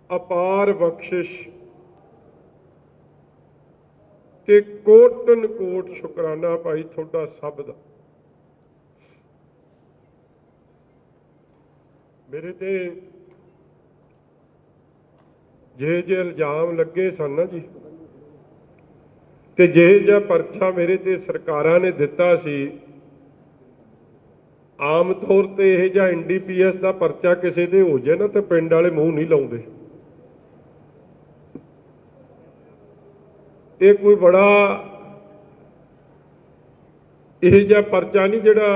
अपार बख्शिश ते कोटन कोट शुकराना भाई थोड़ा सब दा। मेरे ते जे इल्जाम लगे सन ना जी, ते जे जिहा परचा मेरे ते सरकारां ने दिता सी, आम तौर ते यह जिहा NDPS का परचा किसी दे हो जाए ना तो पिंड वाले मूँह नहीं लाउंदे। ये कोई बड़ा यह जिहा परचा नहीं जिहड़ा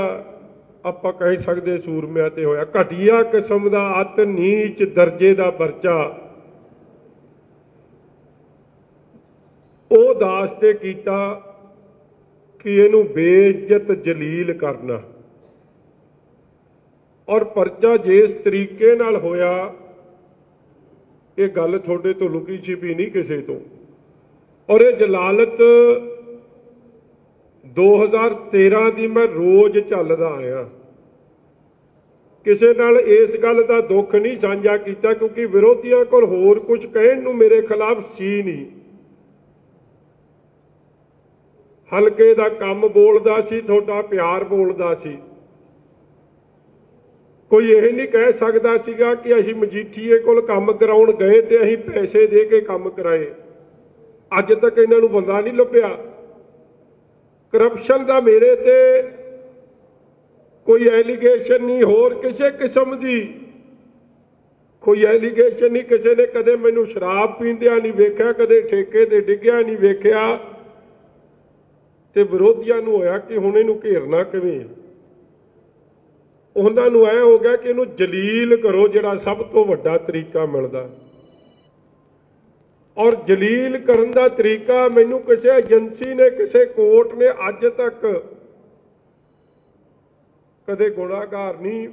आपां कह सकदे सूरमिਆਂ ते होया। घटिया किस्म का अत नीच दर्जे का परचा ਉਹ ਦਾਸ ਤੇ ਕੀਤਾ कि ਇਹਨੂੰ बेइज्जत जलील करना। और परचा जिस तरीके नाल होया ये गल थोड़े तो लुकी छिपी नहीं किसी तो। और ये जलालत 2013 की मैं रोज झलदा आया, किसी नाल इस गल का दुख नहीं साझा किया क्योंकि विरोधियों को होर कुछ कहण नूं मेरे खिलाफ सी नहीं। हल्के का काम बोलदा सी, थोड़ा प्यार बोलदा सी। कोई यह नहीं कह सकता सीगा कि असीं मजीठीए कोल काम कराउण गए ते असीं पैसे दे के काम कराए। अज तक इन्हां नूं बंदा नहीं लभ्या। करप्शन का मेरे ते कोई एलीगेशन नहीं, होर किसी किस्म की कोई एलीगेशन नहीं। किसी ने कदे मैनूं शराब पींदिया नहीं वेख्या, कदे ठेके ते डिग्गिया नहीं वेख्या। ते विरोधियों नूं होया कि हुण इहनूं घेरना किवें। उन्हां नूं ऐ हो गया कि इहनूं जलील करो, जिहड़ा सब तो वड्डा तरीका मिलदा। और जलील करन दा तरीका मैनूं किसी एजेंसी ने, किसी कोर्ट ने अज तक कदे गुनाहगार नहीं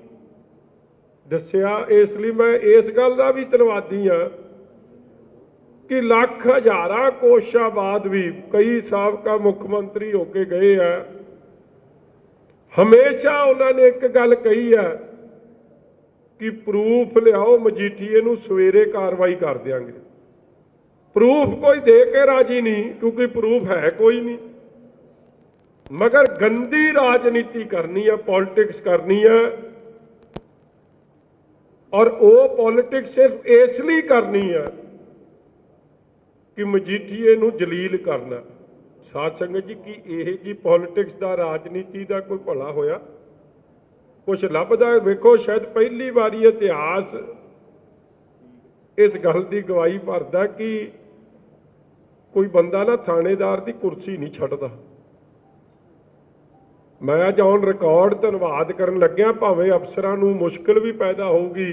दस्सिया। इसलिए मैं इस गल दा भी धन्नवादी हाँ कि लख हज़ारां कोशिशां बाद भी कई साबका मुख्यमंत्री होके गए हैं, हमेशा उन्होंने एक गल कही है कि प्रूफ लियाओ, मजीठीए नूं सवेरे कार्रवाई कर देंगे। प्रूफ कोई दे के राजी नहीं क्योंकि प्रूफ है कोई नहीं, मगर गंदी राजनीति करनी है, पॉलिटिक्स करनी है। और वो पॉलिटिक्स सिर्फ इसलिए करनी है कि मजीठीए नूं जलील करना। साध संगत जी की यह जी पॉलिटिक्स का राजनीति का कोई भला होया कुछ लभदा? वेखो शायद पहली बारी इतिहास इस गल की गवाही भरदा कि कोई बंदा ना थानेदार की कुर्सी नहीं छड्डदा। मैं अज ऑन रिकॉर्ड धन्नवाद करन लग्या, भावें अफसरां नूं मुश्किल भी पैदा होगी,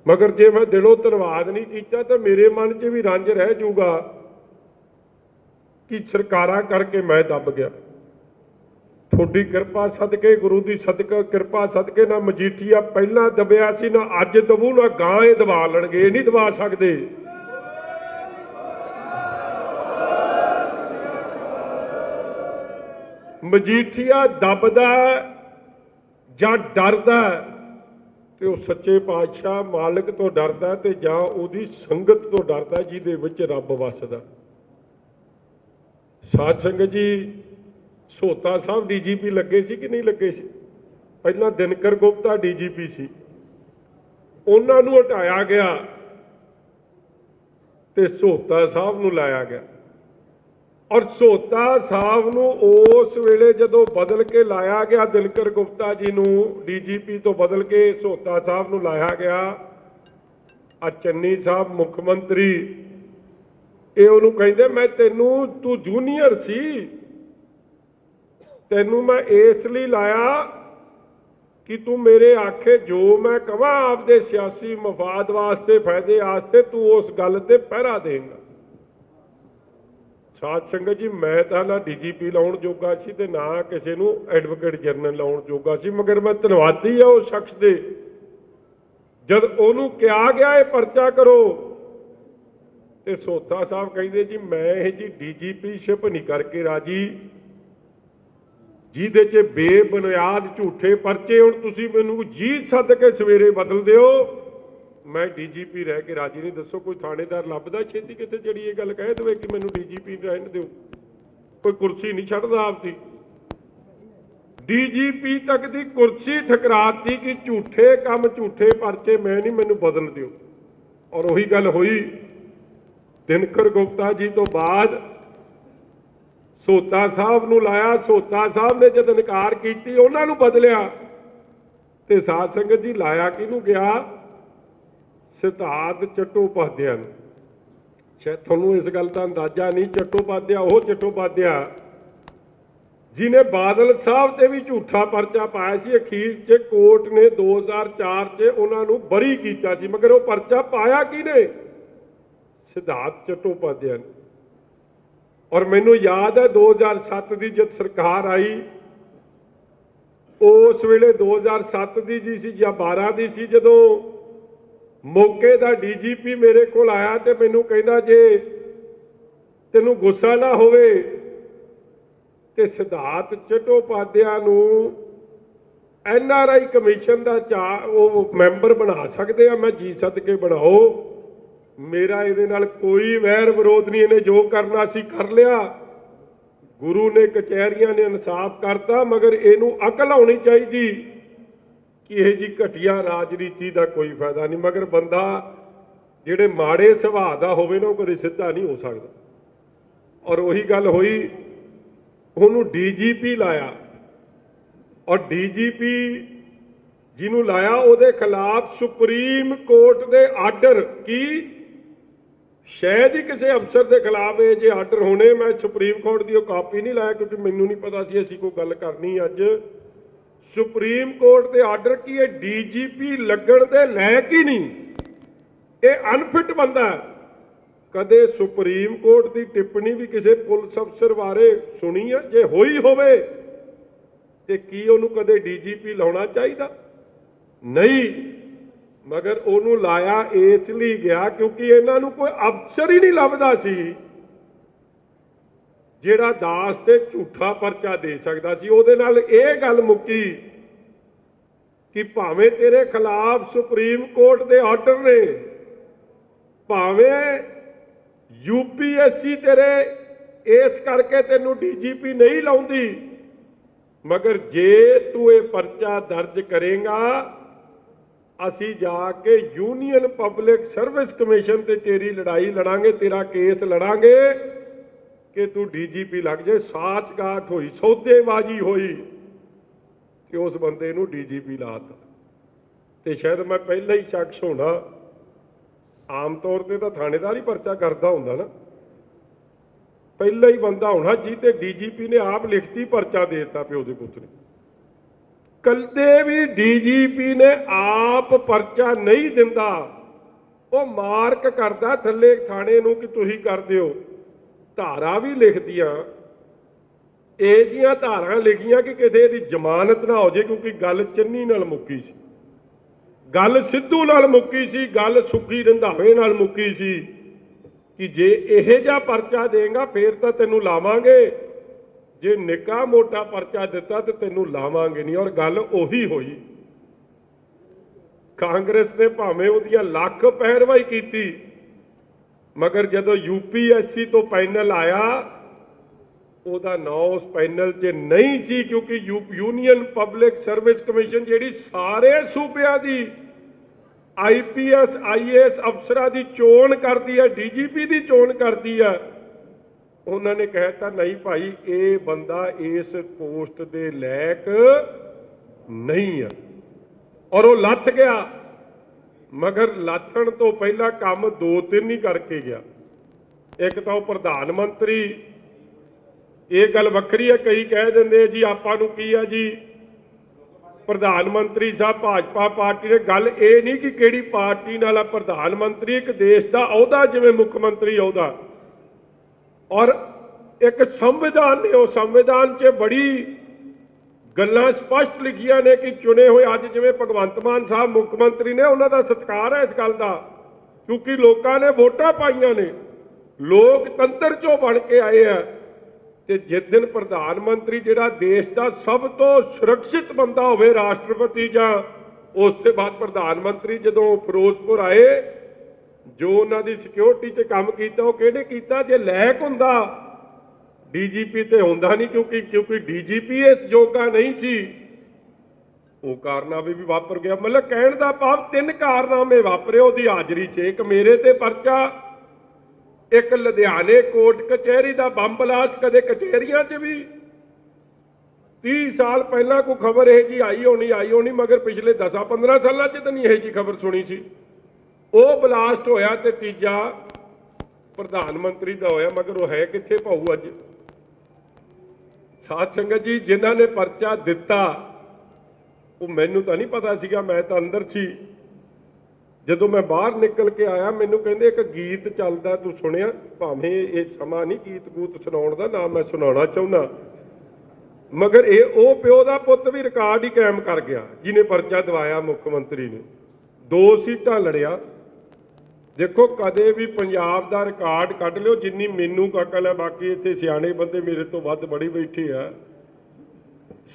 मगर जे मैं दिलों धन्नवाद नहीं किया तो मेरे मन च भी रंज रह जूगा कि सरकारां करके मैं दब गया। थोड़ी किरपा सदके, गुरु की सदका किरपा सदके ना मजीठीआ पहला दबिया सी, ना अज दबू, ना गां ये दबा लणगे, ये नहीं दबा सकते। मजीठीआ दबदा जां डरदा ते वो सच्चे पातशाह मालिक तो डरदा ते जां उहदी संगत तो डरदा जिहदे विच रब वसदा। साध संगत जी, सोता साहब DGP लगे सी कि नहीं लगे सी? पहला दिनकर गुप्ता DGP सी, उन्हां नूं हटाया गया ते सोता साहब नूं लाया गया। और सोता साहब नूं उस वेले जदों बदल के लाया गया, दिनकर गुप्ता जी नूं DGP तो बदल के सोता साहब नूं लाया गया। चन्नी साहब मुख्यमंत्री ये उन्होंने कहते मैं तेनू तू जूनीयर सी, तेनू मैं इसलिए लाया कि तू मेरे आखे जो मैं कहां आपदे सियासी मफाद वास्ते फायदे वास्ते तू उस गल ते पहरा देगा। साध संगत जी, मैं तो ना DGP लाउण जोगा सी ते ना किसी नूं एडवोकेट जनरल लाउण जोगा सी, मगर मैं धन्नवादी आ उस शख्स दे जद उन्होंने कहा गया ये परचा करो ते सोता साहब कहते जी मैं जी DGPशिप नहीं करके राजी, जिहदे च बेबुनियाद झूठे परचे हुण तुसीं मैनूं जी सद के सवेरे बदल दिओ ਮੈਂ ਡੀਜੀਪੀ ਰਹਿ ਕੇ ਰਾਜੀ ਨਹੀਂ। ਦੱਸੋ ਕੋਈ ਥਾਣੇਦਾਰ ਲੱਭਦਾ ਛੇਤੀ ਕਿਤੇ ਜਿਹੜੀ ਇਹ ਗੱਲ ਕਹਿ ਦੇਵੇ ਕਿ ਮੈਨੂੰ ਡੀਜੀਪੀ ਰਹਿਣ ਦਿਓ। ਕੋਈ ਕੁਰਸੀ ਨਹੀਂ ਛੱਡਦਾ ਆਪਦੀ। ਡੀਜੀਪੀ ਤੱਕ ਦੀ ਕੁਰਸੀ ਠਕਰਾਤੀ ਕਿ ਝੂਠੇ ਕੰਮ ਝੂਠੇ ਪਰਚੇ ਮੈਂ ਨਹੀਂ, ਮੈਨੂੰ ਬਦਲ ਦਿਓ। ਔਰ ਉਹੀ ਗੱਲ ਹੋਈ ਦਿਨਕਰ ਗੁਪਤਾ ਜੀ ਤੋਂ ਬਾਅਦ ਸੋਤਾ ਸਾਹਿਬ ਨੂੰ ਲਾਇਆ। ਸੋਤਾ ਸਾਹਿਬ ਨੇ ਜਦ ਇਨਕਾਰ ਕੀਤੀ ਉਹਨਾਂ ਨੂੰ ਬਦਲਿਆ ਤੇ ਸਾਧ ਸੰਗਤ ਜੀ ਲਾਇਆ ਕਿਹਨੂੰ ਗਿਆ? ਸਿਧਾਰਥ ਚੱਟੋਪਾਧਿਆ ਨੂੰ। ਸ਼ਾਇਦ ਤੁਹਾਨੂੰ ਇਸ ਗੱਲ ਦਾ ਅੰਦਾਜ਼ਾ ਨਹੀਂ, ਚੱਟੋਪਾਧਿਆ ਉਹ ਚੱਟੋਪਾਧਿਆ ਜਿਹਨੇ ਬਾਦਲ ਸਾਹਿਬ ਤੇ ਵੀ ਝੂਠਾ ਪਰਚਾ ਪਾਇਆ ਸੀ। ਅਖੀਰ 'ਚ ਕੋਰਟ ਨੇ 2004 'ਚ ਉਹਨਾਂ ਨੂੰ ਬਰੀ ਕੀਤਾ ਸੀ, ਮਗਰ ਉਹ ਪਰਚਾ ਪਾਇਆ ਕਿਹਨੇ? ਸਿਧਾਰਥ ਚੱਟੋਪਾਧਿਆ ਨੇ। ਔਰ ਮੈਨੂੰ ਯਾਦ ਹੈ 2007 ਦੀ ਜਦ ਸਰਕਾਰ ਆਈ, ਉਸ ਵੇਲੇ 2007 ਦੀ ਜੀ ਸੀ ਜਾਂ 12 ਦੀ ਸੀ, ਜਦੋਂ ਮੌਕੇ ਦਾ ਡੀਜੀਪੀ ਮੇਰੇ ਕੋਲ ਆਇਆ ਤੇ ਮੈਨੂੰ ਕਹਿੰਦਾ ਜੇ ਤੈਨੂੰ ਗੁੱਸਾ ਨਾ ਹੋਵੇ ਤੇ ਸਿਧਾਰਥ ਚੱਟੋਪਾਧਿਆ ਨੂੰ NRI ਕਮਿਸ਼ਨ ਦਾ ਉਹ ਮੈਂਬਰ ਬਣਾ ਸਕਦੇ ਆ। ਮੈਂ ਜੀ ਸਦਕੇ ਬਣਾਓ, ਮੇਰਾ ਇਹਦੇ ਨਾਲ ਕੋਈ ਵੈਰ ਵਿਰੋਧ ਨਹੀਂ। ਇਹਨੇ ਜੋ ਕਰਨਾ ਸੀ ਕਰ ਲਿਆ, ਗੁਰੂ ਨੇ ਕਚਹਿਰੀਆਂ ਨੇ ਇਨਸਾਫ ਕਰਤਾ, ਮਗਰ ਇਹਨੂੰ ਅਕਲ ਆਉਣੀ ਚਾਹੀਦੀ ਕਿ ਇਹ ਜੀ ਘਟੀਆ ਰਾਜਨੀਤੀ ਦਾ ਕੋਈ ਫਾਇਦਾ ਨਹੀਂ। ਮਗਰ ਬੰਦਾ ਜਿਹੜੇ ਮਾੜੇ ਸੁਭਾਅ ਦਾ ਹੋਵੇ ਨਾ ਉਹ ਕਦੇ ਸਿੱਧਾ ਨਹੀਂ ਹੋ ਸਕਦਾ। ਔਰ ਉਹੀ ਗੱਲ ਹੋਈ, ਉਹਨੂੰ ਡੀਜੀਪੀ ਲਾਇਆ ਔਰ ਡੀਜੀਪੀ ਜਿਹਨੂੰ ਲਾਇਆ ਉਹਦੇ ਖਿਲਾਫ ਸੁਪਰੀਮ ਕੋਰਟ ਦੇ ਆਰਡਰ ਕੀ ਸ਼ਾਇਦ ਹੀ ਕਿਸੇ ਅਫਸਰ ਦੇ ਖਿਲਾਫ ਇਹ ਜੇ ਆਰਡਰ ਹੋਣੇ। ਮੈਂ ਸੁਪਰੀਮ ਕੋਰਟ ਦੀ ਉਹ ਕਾਪੀ ਨਹੀਂ ਲਾਇਆ ਕਿਉਂਕਿ ਮੈਨੂੰ ਨਹੀਂ ਪਤਾ ਸੀ ਅਸੀਂ ਕੋਈ ਗੱਲ ਕਰਨੀ ਅੱਜ। ਸੁਪਰੀਮ ਕੋਰਟ ਦੇ ਆਰਡਰ ਕੀ ਹੈ? ਡੀਜੀਪੀ ਲੱਗਣ ਦੇ ਲਾਇਕ ਹੀ ਨਹੀਂ, ਇਹ ਅਨਫਿਟ ਬੰਦਾ। ਕਦੇ ਸੁਪਰੀਮ ਕੋਰਟ ਦੀ ਟਿੱਪਣੀ ਵੀ ਕਿਸੇ ਪੁਲਿਸ ਅਫਸਰ ਬਾਰੇ ਸੁਣੀ ਹੈ? ਜੇ ਹੋਈ ਹੋਵੇ ਤੇ ਕੀ ਉਹਨੂੰ ਕਦੇ ਡੀਜੀਪੀ ਲਾਉਣਾ ਚਾਹੀਦਾ? ਨਹੀਂ, ਮਗਰ ਉਹਨੂੰ ਲਾਇਆ ਇਸ ਲਈ ਗਿਆ ਕਿਉਂਕਿ ਇਹਨਾਂ ਨੂੰ ਕੋਈ ਅਫਸਰ ਹੀ ਨਹੀਂ ਲੱਭਦਾ ਸੀ ਜਿਹੜਾ ਦਾਸ ਤੇ ਝੂਠਾ ਪਰਚਾ ਦੇ ਸਕਦਾ ਸੀ। ਉਹਦੇ ਨਾਲ ਇਹ ਗੱਲ ਮੁੱਕੀ ਕਿ ਭਾਵੇਂ ਤੇਰੇ ਖਿਲਾਫ ਸੁਪਰੀਮ ਕੋਰਟ ਦੇ ਆਰਡਰ ਨੇ, ਭਾਵੇਂ UPSC ਤੇਰੇ ਇਸ ਕਰਕੇ ਤੈਨੂੰ ਡੀਜੀਪੀ ਨਹੀਂ ਲਾਉਂਦੀ, ਮਗਰ ਜੇ ਤੂੰ ਇਹ ਪਰਚਾ ਦਰਜ ਕਰੇਗਾ ਅਸੀਂ ਜਾ ਕੇ ਯੂਨੀਅਨ ਪਬਲਿਕ ਸਰਵਿਸ ਕਮਿਸ਼ਨ ਤੇ ਤੇਰੀ ਲੜਾਈ ਲੜਾਂਗੇ, ਤੇਰਾ ਕੇਸ ਲੜਾਂਗੇ ਕਿ ਤੂੰ ਡੀਜੀਪੀ ਲੱਗ ਜੇ। ਸਾਚਗਾਠ ਹੋਈ, ਸੌਦੇਬਾਜ਼ੀ ਹੋਈ ਤੇ ਉਸ ਬੰਦੇ ਨੂੰ ਡੀਜੀਪੀ ਲਾਤਾ। ਤੇ ਸ਼ਾਇਦ ਮੈਂ ਪਹਿਲਾਂ ਹੀ ਸ਼ਖਸ ਹੋਣਾ, ਆਮ ਤੌਰ ਤੇ ਤਾਂ ਥਾਣੇਦਾਰ ਹੀ ਪਰਚਾ ਕਰਦਾ ਹੁੰਦਾ ਨਾ, ਪਹਿਲਾ ਹੀ ਬੰਦਾ ਹੋਣਾ ਜੀ ਤੇ ਡੀਜੀਪੀ ਨੇ ਆਪ ਲਿਖਤੀ ਪਰਚਾ ਦੇ ਦਿੱਤਾ ਪਿਓ ਦੇ ਪੁੱਤ ਨੇ। ਕਦੇ ਵੀ ਡੀਜੀਪੀ ਨੇ ਆਪ ਪਰਚਾ ਨਹੀਂ ਦਿੰਦਾ, ਉਹ ਮਾਰਕ ਕਰਦਾ ਥੱਲੇ ਥਾਣੇ ਨੂੰ ਕਿ ਤੁਸੀਂ ਕਰ ਦਿਓ। ਧਾਰਾ ਵੀ ਲਿਖਦੀਆਂ, ਇਹ ਜੀਆਂ ਧਾਰਾਂ ਲਿਖੀਆਂ ਕਿ ਕਿਸੇ ਦੀ ਜ਼ਮਾਨਤ ਨਾ ਹੋ ਜੇ, ਕਿਉਂਕਿ ਗੱਲ ਚੰਨੀ ਨਾਲ ਮੁੱਕੀ ਸੀ, ਗੱਲ ਸਿੱਧੂ ਨਾਲ ਮੁੱਕੀ ਸੀ, ਗੱਲ ਸੁੱਖੀ ਰੰਧਾਵੇ ਨਾਲ ਮੁੱਕੀ ਸੀ ਕਿ ਜੇ ਇਹ ਜਿਹਾ ਪਰਚਾ ਦੇਗਾ ਫੇਰ ਤਾਂ ਤੈਨੂੰ ਲਾਵਾਂਗੇ, ਜੇ ਨਿੱਕਾ ਮੋਟਾ ਪਰਚਾ ਦਿੱਤਾ ਤੇ ਤੈਨੂੰ ਲਾਵਾਂਗੇ ਨਹੀਂ। ਔਰ ਗੱਲ ਉਹੀ ਹੋਈ। ਕਾਂਗਰਸ ਨੇ ਭਾਵੇਂ ਉਹਦੀਆਂ ਲੱਖ ਪੈਰਵਾਈ ਕੀਤੀ, ਮਗਰ ਜਦੋਂ UPSC ਤੋਂ ਪੈਨਲ ਆਇਆ ਉਹਦਾ ਨਾਂ ਉਸ ਪੈਨਲ 'ਚ ਨਹੀਂ ਸੀ, ਕਿਉਂਕਿ ਯੂਨੀਅਨ ਪਬਲਿਕ ਸਰਵਿਸ ਕਮਿਸ਼ਨ ਜਿਹੜੀ ਸਾਰੇ ਸੂਬਿਆਂ ਦੀ IPS IAS ਅਫਸਰਾਂ ਦੀ ਚੋਣ ਕਰਦੀ ਹੈ, DGP ਦੀ ਚੋਣ ਕਰਦੀ ਹੈ, ਉਹਨਾਂ ਨੇ ਕਹਿਤਾ ਨਹੀਂ ਭਾਈ ਇਹ ਬੰਦਾ ਇਸ ਪੋਸਟ ਦੇ ਲਾਇਕ ਨਹੀਂ ਹੈ। ਔਰ ਉਹ ਲੱਥ ਗਿਆ, ਮਗਰ ਲਾਥਣ ਤੋਂ ਪਹਿਲਾਂ ਕੰਮ 2-3 ਹੀ ਕਰਕੇ ਗਿਆ। ਇੱਕ ਤਾਂ ਉਹ ਪ੍ਰਧਾਨ ਮੰਤਰੀ, ਇਹ ਗੱਲ ਵੱਖਰੀ ਹੈ, ਕਈ ਕਹਿ ਦਿੰਦੇ ਜੀ ਆਪਾਂ ਨੂੰ ਕੀ ਆ ਜੀ, ਪ੍ਰਧਾਨ ਮੰਤਰੀ ਸਾਹਿਬ ਭਾਜਪਾ ਪਾਰਟੀ ਨੇ, ਗੱਲ ਇਹ ਨਹੀਂ ਕਿ ਕਿਹੜੀ ਪਾਰਟੀ ਨਾਲ ਆ। ਪ੍ਰਧਾਨ ਮੰਤਰੀ ਇੱਕ ਦੇਸ਼ ਦਾ ਅਹੁਦਾ ਜਿਵੇਂ ਮੁੱਖ ਮੰਤਰੀ ਅਹੁਦਾ, ਔਰ ਇੱਕ ਸੰਵਿਧਾਨ ਨੇ, ਉਹ ਸੰਵਿਧਾਨ 'ਚ ਬੜੀ ਗੱਲਾਂ ਸਪਸ਼ਟ ਲਿਖੀਆਂ ਨੇ ਕਿ ਚੁਣੇ ਹੋਏ, ਅੱਜ ਜਿਵੇਂ ਭਗਵੰਤ ਮਾਨ ਸਾਹਿਬ ਮੁੱਖ ਮੰਤਰੀ ਨੇ, ਉਹਨਾਂ ਦਾ ਸਤਿਕਾਰ ਹੈ ਇਸ ਗੱਲ ਦਾ, ਕਿਉਂਕਿ ਲੋਕਾਂ ਨੇ ਵੋਟਾਂ ਪਾਈਆਂ ਨੇ, ਲੋਕਤੰਤਰ 'ਚੋਂ ਬਣ ਕੇ ਆਏ ਆ। ਤੇ ਜਿਸ ਦਿਨ ਪ੍ਰਧਾਨ ਮੰਤਰੀ ਜਿਹੜਾ ਦੇਸ਼ ਦਾ ਸਭ ਤੋਂ ਸੁਰੱਖਿਅਤ ਬੰਦਾ ਹੋਵੇ, ਰਾਸ਼ਟਰਪਤੀ ਜਾਂ ਉਸ ਤੋਂ ਬਾਅਦ ਪ੍ਰਧਾਨ ਮੰਤਰੀ ਜਦੋਂ ਫਿਰੋਜ਼ਪੁਰ ਆਏ, ਜੋ ਉਹਨਾਂ ਦੀ ਸਿਕਿਉਰਿਟੀ 'ਚ ਕੰਮ ਕੀਤਾ ਉਹ ਕਿਹਨੇ ਕੀਤਾ? ਜੇ ਲੈਕ ਹੁੰਦਾ ਡੀਜੀਪੀ ਤੇ ਹੁੰਦਾ ਨਹੀਂ, ਕਿਉਂਕਿ ਡੀਜੀਪੀ ਇਸ ਜੋਗਾ ਨਹੀਂ ਸੀ। ਉਹ ਕਾਰਨਾਮੇ ਵੀ ਵਾਪਰ ਗਿਆ। ਮਤਲਬ ਕਹਿਣ ਦਾ ਭਾਵ 3 ਕਾਰਨਾਮੇ ਵਾਪਰੇ ਉਹਦੀ ਹਾਜ਼ਰੀ 'ਚ। ਇੱਕ ਮੇਰੇ ਤੇ ਪਰਚਾ, ਇੱਕ ਲੁਧਿਆਣੇ ਕੋਰਟ ਕਚਹਿਰੀ ਦਾ ਬੰਬ ਬਲਾਸਟ, ਕਦੇ ਕਚਹਿਰੀਆਂ 'ਚ ਵੀ 30 ਸਾਲ ਪਹਿਲਾਂ ਕੋਈ ਖਬਰ ਇਹ ਜੀ ਆਈ ਹੋਣੀ, ਮਗਰ ਪਿਛਲੇ 10-15 ਸਾਲਾਂ 'ਚ ਤਾਂ ਨਹੀਂ ਇਹ ਜੀ ਖਬਰ ਸੁਣੀ ਸੀ। ਉਹ ਬਲਾਸਟ ਹੋਇਆ ਤੇ ਤੀਜਾ ਪ੍ਰਧਾਨ ਮੰਤਰੀ ਦਾ ਹੋਇਆ, ਮਗਰ ਉਹ ਹੈ ਕਿੱਥੇ ਭਾਊ ਅੱਜ? ਸਾਧ ਸੰਗਤ ਜੀ, ਜਿਨ੍ਹਾਂ ਨੇ ਪਰਚਾ ਦਿੱਤਾ ਉਹ ਮੈਨੂੰ ਤਾਂ ਨਹੀਂ ਪਤਾ ਸੀਗਾ, ਮੈਂ ਤਾਂ ਅੰਦਰ ਸੀ। ਜਦੋਂ ਮੈਂ ਬਾਹਰ ਨਿਕਲ ਕੇ ਆਇਆ ਮੈਨੂੰ ਕਹਿੰਦੇ ਇੱਕ ਗੀਤ ਚੱਲਦਾ, ਤੂੰ ਸੁਣਿਆ? ਭਾਵੇਂ ਇਹ ਸਮਾਂ ਨਹੀਂ ਗੀਤ ਗੂਤ ਸੁਣਾਉਣ ਦਾ, ਨਾ ਮੈਂ ਸੁਣਾਉਣਾ ਚਾਹੁੰਦਾ, ਮਗਰ ਇਹ ਉਹ ਪਿਓ ਦਾ ਪੁੱਤ ਵੀ ਰਿਕਾਰਡ ਹੀ ਕਾਇਮ ਕਰ ਗਿਆ ਜਿਹਨੇ ਪਰਚਾ ਦਵਾਇਆ ਮੁੱਖ ਮੰਤਰੀ ਨੇ। 2 ਸੀਟਾਂ ਲੜਿਆ। ਦੇਖੋ ਕਦੇ ਵੀ ਪੰਜਾਬ ਦਾ ਰਿਕਾਰਡ ਕੱਢ ਲਿਓ, ਜਿੰਨੀ ਮੈਨੂੰ ਅਕਲ ਹੈ, ਬਾਕੀ ਇੱਥੇ ਸਿਆਣੇ ਬੰਦੇ ਮੇਰੇ ਤੋਂ ਵੱਧ ਬੜੀ ਬੈਠੇ ਆ।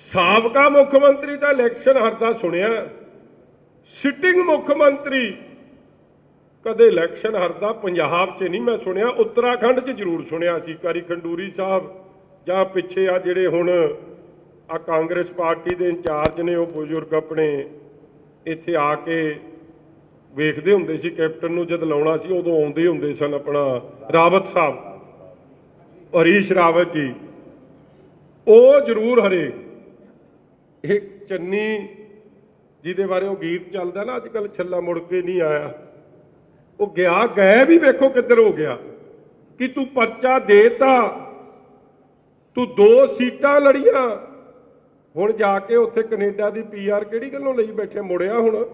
ਸਾਬਕਾ ਮੁੱਖ ਮੰਤਰੀ ਦਾ ਇਲੈਕਸ਼ਨ ਹਾਰਦਾ ਸੁਣਿਆ, ਸਿਟਿੰਗ ਮੁੱਖ ਮੰਤਰੀ ਕਦੇ ਇਲੈਕਸ਼ਨ ਹਾਰਦਾ ਪੰਜਾਬ 'ਚ ਨਹੀਂ ਮੈਂ ਸੁਣਿਆ। ਉੱਤਰਾਖੰਡ 'ਚ ਜ਼ਰੂਰ ਸੁਣਿਆ ਸੀ, ਕਾਰੀ ਖੰਡੂਰੀ ਸਾਹਿਬ ਜਾਂ ਪਿੱਛੇ ਆ ਜਿਹੜੇ ਹੁਣ ਆ ਕਾਂਗਰਸ ਪਾਰਟੀ ਦੇ ਇੰਚਾਰਜ ਨੇ, ਉਹ ਬਜ਼ੁਰਗ ਆਪਣੇ ਇੱਥੇ ਆ ਕੇ ਵੇਖਦੇ ਹੁੰਦੇ ਸੀ ਕੈਪਟਨ ਨੂੰ, ਜਦ ਲਾਉਣਾ ਸੀ ਉਦੋਂ ਆਉਂਦੇ ਹੁੰਦੇ ਸਨ। ਆਪਣਾ ਰਾਵਤ ਸਾਹਿਬ, ਹਰੀਸ਼ ਰਾਵਤ ਜੀ, ਉਹ ਜ਼ਰੂਰ ਹਰੇ। ਇਹ ਚੰਨੀ ਜਿਹਦੇ ਬਾਰੇ ਉਹ ਗੀਤ ਚੱਲਦਾ ਨਾ ਅੱਜ ਕੱਲ, ਛੱਲਾ ਮੁੜ ਕੇ ਨਹੀਂ ਆਇਆ, ਉਹ ਗਏ ਵੀ ਵੇਖੋ ਕਿੱਧਰ ਹੋ ਗਿਆ। ਕਿ ਤੂੰ ਪਰਚਾ ਦੇਤਾ, ਤੂੰ 2 ਸੀਟਾਂ ਲੜੀਆਂ, ਹੁਣ ਜਾ ਕੇ ਉੱਥੇ ਕੈਨੇਡਾ ਦੀ PR ਕਿਹੜੀ ਗੱਲੋਂ ਲਈ ਬੈਠੇ? ਮੁੜਿਆ ਹੁਣ।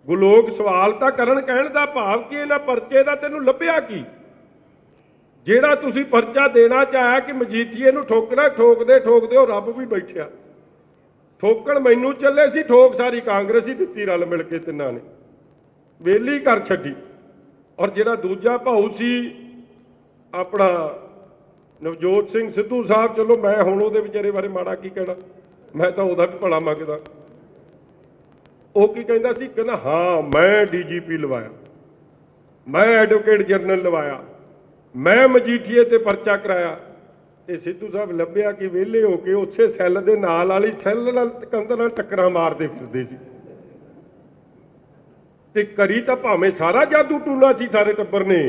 ਲੋਕ ਸਵਾਲ ਤਾਂ ਕਰਨ, ਕਹਿਣ ਦਾ ਭਾਵ ਕਿ ਇਹਨਾਂ ਪਰਚੇ ਦਾ ਤੈਨੂੰ ਲੱਭਿਆ ਕੀ? ਜਿਹੜਾ ਤੁਸੀਂ ਪਰਚਾ ਦੇਣਾ ਚਾਹਿਆ ਕਿ ਮਜੀਠੀਏ ਨੂੰ ਠੋਕਣਾ, ਠੋਕਦੇ ਉਹ ਰੱਬ ਵੀ ਬੈਠਿਆ। ਠੋਕਣ ਮੈਨੂੰ ਚੱਲੇ ਸੀ, ਠੋਕ ਸਾਰੀ ਕਾਂਗਰਸ ਹੀ ਦਿੱਤੀ ਰਲ ਮਿਲ ਕੇ, ਤਿੰਨਾਂ ਨੇ ਵੇਲੀ ਕਰ ਛੱਡੀ। ਔਰ ਜਿਹੜਾ ਦੂਜਾ ਭਾਊ ਸੀ ਆਪਣਾ ਨਵਜੋਤ ਸਿੰਘ ਸਿੱਧੂ ਸਾਹਿਬ, ਚਲੋ ਮੈਂ ਹੁਣ ਉਹਦੇ ਵਿਚਾਰੇ ਬਾਰੇ ਮਾੜਾ ਕੀ ਕਹਿਣਾ, ਮੈਂ ਤਾਂ ਉਹਦਾ ਵੀ ਭਲਾ ਮੰਗਦਾ। ਉਹ ਕੀ ਕਹਿੰਦਾ ਸੀ? ਕਹਿੰਦਾ ਹਾਂ ਮੈਂ DGP ਲਵਾਇਆ, ਮੈਂ ਐਡਵੋਕੇਟ ਜਨਰਲ ਲਵਾਇਆ, ਮੈਂ ਮਜੀਠੀਏ ਤੇ ਪਰਚਾ ਕਰਾਇਆ। ਇਹ ਸਿੱਧੂ ਸਾਹਿਬ ਲੱਭਿਆ ਕਿ ਵਿਹਲੇ ਹੋ ਕੇ ਉਸੇ ਸੈੱਲ ਦੇ ਨਾਲ ਵਾਲੀ ਸੈੱਲ ਨਾਲ ਕੰਧ ਨਾਲ ਟੱਕਰਾਂ ਮਾਰਦੇ ਫਿਰਦੇ ਸੀ। ਤੇ ਕਰੀ ਤਾਂ ਭਾਵੇਂ ਸਾਰਾ ਜਾਦੂ ਟੂਣਾ ਸੀ ਸਾਰੇ ਟੱਬਰ ਨੇ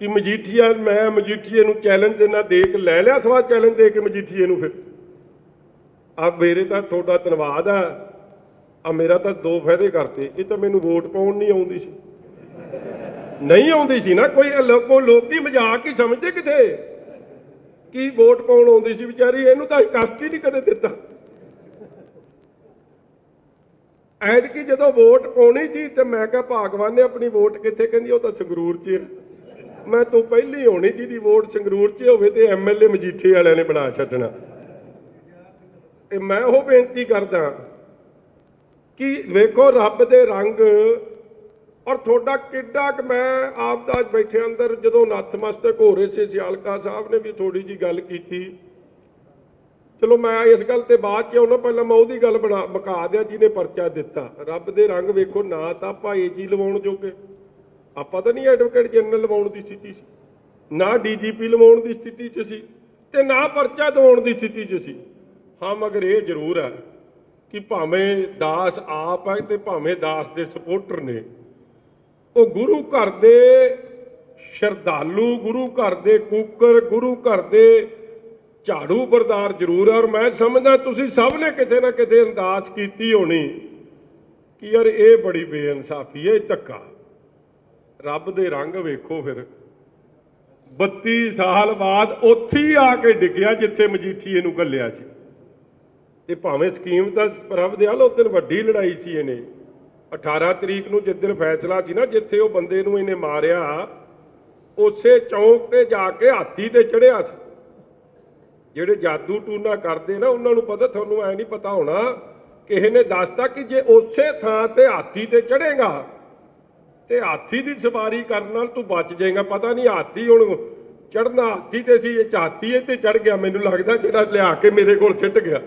ਕਿ ਮਜੀਠੀਆ, ਮੈਂ ਮਜੀਠੀਏ ਨੂੰ ਚੈਲੰਜ ਦੇਣਾ, ਦੇ ਕੇ ਲੈ ਲਿਆ ਸਵਾਲ ਚੈਲੰਜ ਦੇ ਕੇ ਮਜੀਠੀਏ ਨੂੰ। ਫਿਰ ਆ ਮੇਰੇ ਤਾਂ ਤੁਹਾਡਾ ਧੰਨਵਾਦ ਆ ਮੇਰਾ ਤਾਂ 2 ਫਾਇਦੇ ਕਰਤੇ। ਇਹ ਤਾਂ ਮੈਨੂੰ ਵੋਟ ਪਾਉਣ ਨਹੀਂ ਆਉਂਦੀ ਸੀ, ਨਹੀਂ ਆਉਂਦੀ ਸੀ ਨਾ, ਕੋਈ ਲੋਕੀ ਮਜ਼ਾਕ ਹੀ ਸਮਝਦੇ ਕਿਥੇ ਕੀ ਵੋਟ ਪਾਉਣ ਆਉਂਦੀ ਸੀ ਵਿਚਾਰੀ, ਇਹਨੂੰ ਤਾਂ ਕਸ਼ਟ ਹੀ ਨਹੀਂ ਕਦੇ ਦਿੱਤਾ। ਐਤਕੀ ਜਦੋਂ ਵੋਟ ਪਾਉਣੀ ਸੀ ਤੇ ਮੈਂ ਕਿਹਾ ਭਾਗਵਾਨ ਨੇ ਆਪਣੀ ਵੋਟ ਕਿੱਥੇ? ਕਹਿੰਦੀ ਉਹ ਤਾਂ ਸੰਗਰੂਰ 'ਚ ਹੈ। ਮੈਂ ਤੋਂ ਪਹਿਲੀ ਹੋਣੀ ਜਿਹਦੀ ਵੋਟ ਸੰਗਰੂਰ 'ਚ ਹੋਵੇ ਤੇ MLA ਮਜੀਠੇ ਵਾਲਿਆਂ ਨੇ ਬਣਾ ਛੱਡਣਾ। ਤੇ ਮੈਂ ਉਹ ਬੇਨਤੀ ਕਰਦਾ ਕਿ ਵੇਖੋ ਰੱਬ ਦੇ ਰੰਗ, ਔਰ ਤੁਹਾਡਾ ਕਿੱਡਾ ਕਿ ਮੈਂ ਆਪ ਦਾ ਬੈਠੇ ਅੰਦਰ ਜਦੋਂ ਨਤਮਸਤਕ ਹੋ ਰਹੇ ਸੀ, ਸਿਆਲਕਾ ਸਾਹਿਬ ਨੇ ਵੀ ਥੋੜੀ ਜੀ ਗੱਲ ਕੀਤੀ। ਚਲੋ ਮੈਂ ਇਸ ਗੱਲ ਤੇ ਬਾਅਦ 'ਚ ਆਉਣਾ, ਪਹਿਲਾਂ ਮੈਂ ਉਹਦੀ ਗੱਲ ਮੁਕਾ ਦਿਆਂ ਜਿਹਨੇ ਪਰਚਾ ਦਿੱਤਾ। ਰੱਬ ਦੇ ਰੰਗ ਵੇਖੋ, ਨਾ ਤਾਂ ਆਪਾਂ AG ਲਵਾਉਣ ਜੋਗੇ, ਆਪਾਂ ਤਾਂ ਨਹੀਂ ਐਡਵੋਕੇਟ ਜਨਰਲ ਲਵਾਉਣ ਦੀ ਸਥਿਤੀ ਸੀ, ਨਾ DGP ਲਵਾਉਣ ਦੀ ਸਥਿਤੀ 'ਚ ਸੀ, ਤੇ ਨਾ ਪਰਚਾ ਦਿਵਾਉਣ ਦੀ ਸਥਿਤੀ 'ਚ ਸੀ। ਹਾਂ ਮਗਰ ਇਹ ਜ਼ਰੂਰ ਹੈ ਕਿ ਭਾਵੇਂ ਦਾਸ ਆਪ ਹੈ ਤੇ ਭਾਵੇਂ ਦਾਸ ਦੇ ਸਪੋਰਟਰ ਨੇ, ਉਹ ਗੁਰੂ ਘਰ ਦੇ ਸ਼ਰਧਾਲੂ, ਗੁਰੂ ਘਰ ਦੇ ਕੂਕਰ, ਗੁਰੂ ਘਰ ਦੇ ਝਾੜੂ ਬਰਦਾਰ ਜ਼ਰੂਰ ਹੈ। ਔਰ ਮੈਂ ਸਮਝਦਾ ਤੁਸੀਂ ਸਭ ਨੇ ਕਿਤੇ ਨਾ ਕਿਤੇ ਅਰਦਾਸ ਕੀਤੀ ਹੋਣੀ ਕਿ ਯਾਰ ਇਹ ਬੜੀ ਬੇਇਨਸਾਫੀ ਹੈ, ਇਹ ਧੱਕਾ। ਰੱਬ ਦੇ ਰੰਗ ਵੇਖੋ, ਫਿਰ 32 ਸਾਲ ਬਾਅਦ ਉੱਥੇ ਹੀ ਆ ਕੇ ਡਿੱਗਿਆ ਜਿੱਥੇ ਮਜੀਠੀਏ ਨੂੰ ਘੱਲਿਆ ਸੀ। ਤੇ ਭਾਵੇਂ ਸਕੀਮ ਤਾਂ ਪ੍ਰਭ ਦਿਆਲ, ਉਸ ਦਿਨ ਵੱਡੀ ਲੜਾਈ ਸੀ। ਇਹਨੇ 18 ਤਰੀਕ ਨੂੰ ਜਿਸ ਦਿਨ ਫੈਸਲਾ ਸੀ ਨਾ, ਜਿੱਥੇ ਉਹ ਬੰਦੇ ਨੂੰ ਇਹਨੇ ਮਾਰਿਆ, ਉਸੇ ਚੌਂਕ ਤੇ ਜਾ ਕੇ ਹਾਥੀ ਤੇ ਚੜਿਆ ਸੀ। ਜਿਹੜੇ ਜਾਦੂ ਟੂਨਾ ਕਰਦੇ ਨਾ ਉਹਨਾਂ ਨੂੰ ਪਤਾ, ਤੁਹਾਨੂੰ ਐ ਨਹੀਂ ਪਤਾ ਹੋਣਾ, ਕਿਸੇ ਨੇ ਦੱਸਤਾ ਕਿ ਜੇ ਉਸੇ ਥਾਂ ਤੇ ਹਾਥੀ ਤੇ ਚੜੇਗਾ ਤੇ ਹਾਥੀ ਦੀ ਸਵਾਰੀ ਕਰਨ ਨਾਲ ਤੂੰ ਬਚ ਜਾਏਗਾ। ਪਤਾ ਨਹੀਂ ਹਾਥੀ ਹੁਣ ਚੜਨਾ ਹਾਥੀ ਤੇ ਸੀ, ਇਹ ਹਾਥੀ ਇਹ ਤੇ ਚੜ ਗਿਆ, ਮੈਨੂੰ ਲੱਗਦਾ ਜਿਹੜਾ ਲਿਆ ਕੇ ਮੇਰੇ ਕੋਲ ਸਿੱਟ ਗਿਆ।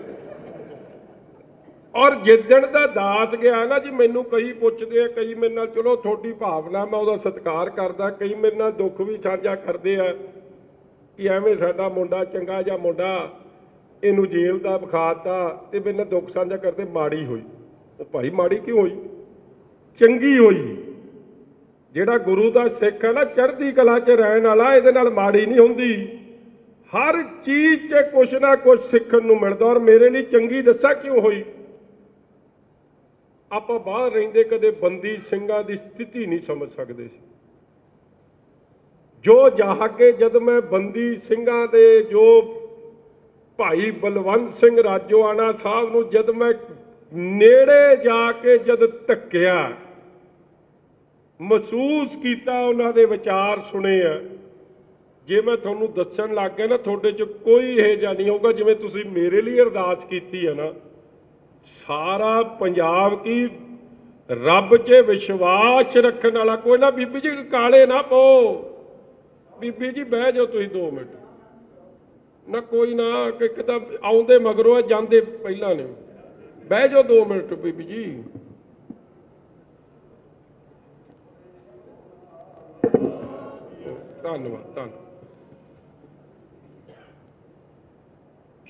ਔਰ ਜਿੱਦਣ ਦਾ ਦਾਸ ਗਿਆ ਨਾ ਜੀ, ਮੈਨੂੰ ਕਈ ਪੁੱਛਦੇ ਆ, ਕਈ ਮੇਰੇ ਨਾਲ, ਚਲੋ ਤੁਹਾਡੀ ਭਾਵਨਾ ਮੈਂ ਉਹਦਾ ਸਤਿਕਾਰ ਕਰਦਾ, ਕਈ ਮੇਰੇ ਨਾਲ ਦੁੱਖ ਵੀ ਸਾਂਝਾ ਕਰਦੇ ਆ ਕਿ ਐਵੇਂ ਸਾਡਾ ਮੁੰਡਾ ਚੰਗਾ ਜਾਂ ਮੁੰਡਾ ਇਹਨੂੰ ਜੇਲ੍ਹ ਦਾ ਵਿਖਾਤਾ, ਤੇ ਮੇਰੇ ਨਾਲ ਦੁੱਖ ਸਾਂਝਾ ਕਰਦੇ। ਮਾੜੀ ਹੋਈ, ਉਹ ਭਾਈ ਮਾੜੀ ਕਿਉਂ ਹੋਈ? ਚੰਗੀ ਹੋਈ। ਜਿਹੜਾ ਗੁਰੂ ਦਾ ਸਿੱਖ ਹੈ ਨਾ, ਚੜ੍ਹਦੀ ਕਲਾ 'ਚ ਰਹਿਣ ਵਾਲਾ, ਇਹਦੇ ਨਾਲ ਮਾੜੀ ਨਹੀਂ ਹੁੰਦੀ। ਹਰ ਚੀਜ਼ 'ਚ ਕੁਛ ਨਾ ਕੁਛ ਸਿੱਖਣ ਨੂੰ ਮਿਲਦਾ। ਔਰ ਮੇਰੇ ਲਈ ਚੰਗੀ ਦੱਸਾਂ ਕਿਉਂ ਹੋਈ? ਆਪਾਂ ਬਾਹਰ ਰਹਿੰਦੇ ਕਦੇ ਬੰਦੀ ਸਿੰਘਾਂ ਦੀ ਸਥਿਤੀ ਨਹੀਂ ਸਮਝ ਸਕਦੇ ਸੀ। ਜੋ ਜਾ ਕੇ ਜਦ ਮੈਂ ਬੰਦੀ ਸਿੰਘਾਂ ਦੇ, ਜੋ ਭਾਈ ਬਲਵੰਤ ਸਿੰਘ ਰਾਜੋਆਣਾ ਸਾਹਿਬ ਨੂੰ ਜਦ ਮੈਂ ਨੇੜੇ ਜਾ ਕੇ ਜਦ ਧੱਕਿਆ, ਮਹਿਸੂਸ ਕੀਤਾ, ਉਹਨਾਂ ਦੇ ਵਿਚਾਰ ਸੁਣੇ ਆ, ਜੇ ਮੈਂ ਤੁਹਾਨੂੰ ਦੱਸਣ ਲੱਗ ਗਿਆ ਨਾ, ਤੁਹਾਡੇ 'ਚ ਕੋਈ ਇਹ ਜਿਹਾ ਨਹੀਂ ਹੋਊਗਾ। ਜਿਵੇਂ ਤੁਸੀਂ ਮੇਰੇ ਲਈ ਅਰਦਾਸ ਕੀਤੀ ਹੈ ਨਾ, ਸਾਰਾ ਪੰਜਾਬ ਕੀ ਰੱਬ 'ਚ ਵਿਸ਼ਵਾਸ ਰੱਖਣ ਵਾਲਾ ਕੋਈ ਨਾ। ਬੀਬੀ ਜੀ ਕਾਲੇ ਨਾ ਪਾਓ, ਬੀਬੀ ਜੀ ਬਹਿ ਜਾਓ ਤੁਸੀਂ 2 ਮਿੰਟ ਨਾ, ਕੋਈ ਨਾ, ਇੱਕ ਤਾਂ ਆਉਂਦੇ ਮਗਰੋਂ ਜਾਂਦੇ ਪਹਿਲਾਂ ਨੇ। ਬਹਿ ਜਾਓ 2 ਮਿੰਟ ਬੀਬੀ ਜੀ। ਧੰਨਵਾਦ, ਧੰਨਵਾਦ।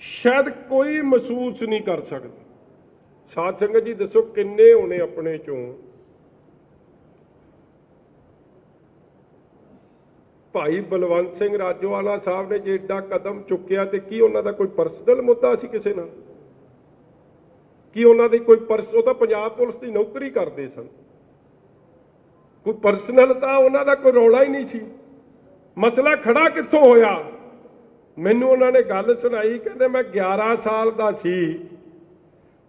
ਸ਼ਾਇਦ ਕੋਈ ਮਹਿਸੂਸ ਨਹੀਂ ਕਰ ਸਕਦਾ। ਸਾਧ ਸੰਗਤ ਜੀ ਦੱਸੋ ਕਿੰਨੇ ਹੋਣੇ ਆਪਣੇ ਚੋਂ ਭਾਈ ਬਲਵੰਤ ਸਿੰਘ ਰਾਜੋਆਣਾ ਸਾਹਿਬ ਨੇ ਜੇ ਏਡਾ ਕਦਮ ਚੁੱਕਿਆ, ਤੇ ਕੀ ਉਹਨਾਂ ਦਾ ਕੋਈ ਪਰਸਨਲ ਮੁੱਦਾ ਸੀ ਕਿਸੇ ਨਾਲ? ਕੀ ਉਹਨਾਂ ਦੀ ਕੋਈ ਉਹ ਤਾਂ ਪੰਜਾਬ ਪੁਲਿਸ ਦੀ ਨੌਕਰੀ ਕਰਦੇ ਸਨ, ਕੋਈ ਪਰਸਨਲ ਤਾਂ ਉਹਨਾਂ ਦਾ ਕੋਈ ਰੌਲਾ ਹੀ ਨਹੀਂ ਸੀ। ਮਸਲਾ ਖੜਾ ਕਿੱਥੋਂ ਹੋਇਆ? ਮੈਨੂੰ ਉਹਨਾਂ ਨੇ ਗੱਲ ਸੁਣਾਈ, ਕਹਿੰਦੇ ਮੈਂ 11 ਸਾਲ ਦਾ ਸੀ,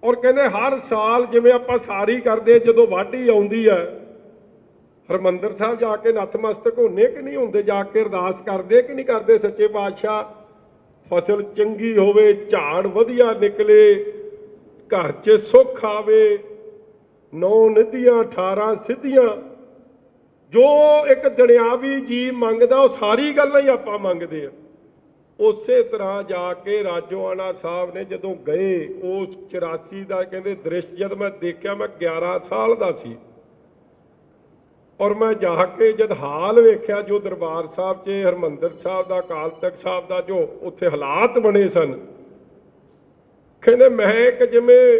ਔਰ ਕਹਿੰਦੇ ਹਰ ਸਾਲ ਜਿਵੇਂ ਆਪਾਂ ਸਾਰੀ ਕਰਦੇ, ਜਦੋਂ ਵਾਢੀ ਆਉਂਦੀ ਹੈ, ਹਰਿਮੰਦਰ ਸਾਹਿਬ ਜਾ ਕੇ ਨਤਮਸਤਕ ਹੁੰਦੇ ਕਿ ਨਹੀਂ ਹੁੰਦੇ? ਜਾ ਕੇ ਅਰਦਾਸ ਕਰਦੇ ਕਿ ਨਹੀਂ ਕਰਦੇ? ਸੱਚੇ ਪਾਤਸ਼ਾਹ ਫਸਲ ਚੰਗੀ ਹੋਵੇ, ਝਾੜ ਵਧੀਆ ਨਿਕਲੇ, ਘਰ 'ਚ ਸੁੱਖ ਆਵੇ, 9 ਨਦੀਆਂ 18 ਸਿੱਧੀਆਂ, ਜੋ ਇੱਕ ਦੁਨਿਆਵੀ ਜੀ ਮੰਗਦਾ, ਉਹ ਸਾਰੀ ਗੱਲਾਂ ਹੀ ਆਪਾਂ ਮੰਗਦੇ ਆ। ਉਸੇ ਤਰ੍ਹਾਂ ਜਾ ਕੇ ਰਾਜੋਆਣਾ ਸਾਹਿਬ ਨੇ ਜਦੋਂ ਗਏ, ਉਸ 84 ਦਾ ਕਹਿੰਦੇ ਦ੍ਰਿਸ਼ ਜਦ ਮੈਂ ਦੇਖਿਆ, ਮੈਂ 11 ਸਾਲ ਦਾ ਸੀ, ਔਰ ਮੈਂ ਜਾ ਕੇ ਜਦ ਹਾਲ ਵੇਖਿਆ, ਜੋ ਦਰਬਾਰ ਸਾਹਿਬ 'ਚ ਹਰਿਮੰਦਰ ਸਾਹਿਬ ਦਾ, ਅਕਾਲ ਤਖਤ ਸਾਹਿਬ ਦਾ ਜੋ ਉੱਥੇ ਹਾਲਾਤ ਬਣੇ ਸਨ, ਕਹਿੰਦੇ ਮੈਂ ਇੱਕ ਜਿਵੇਂ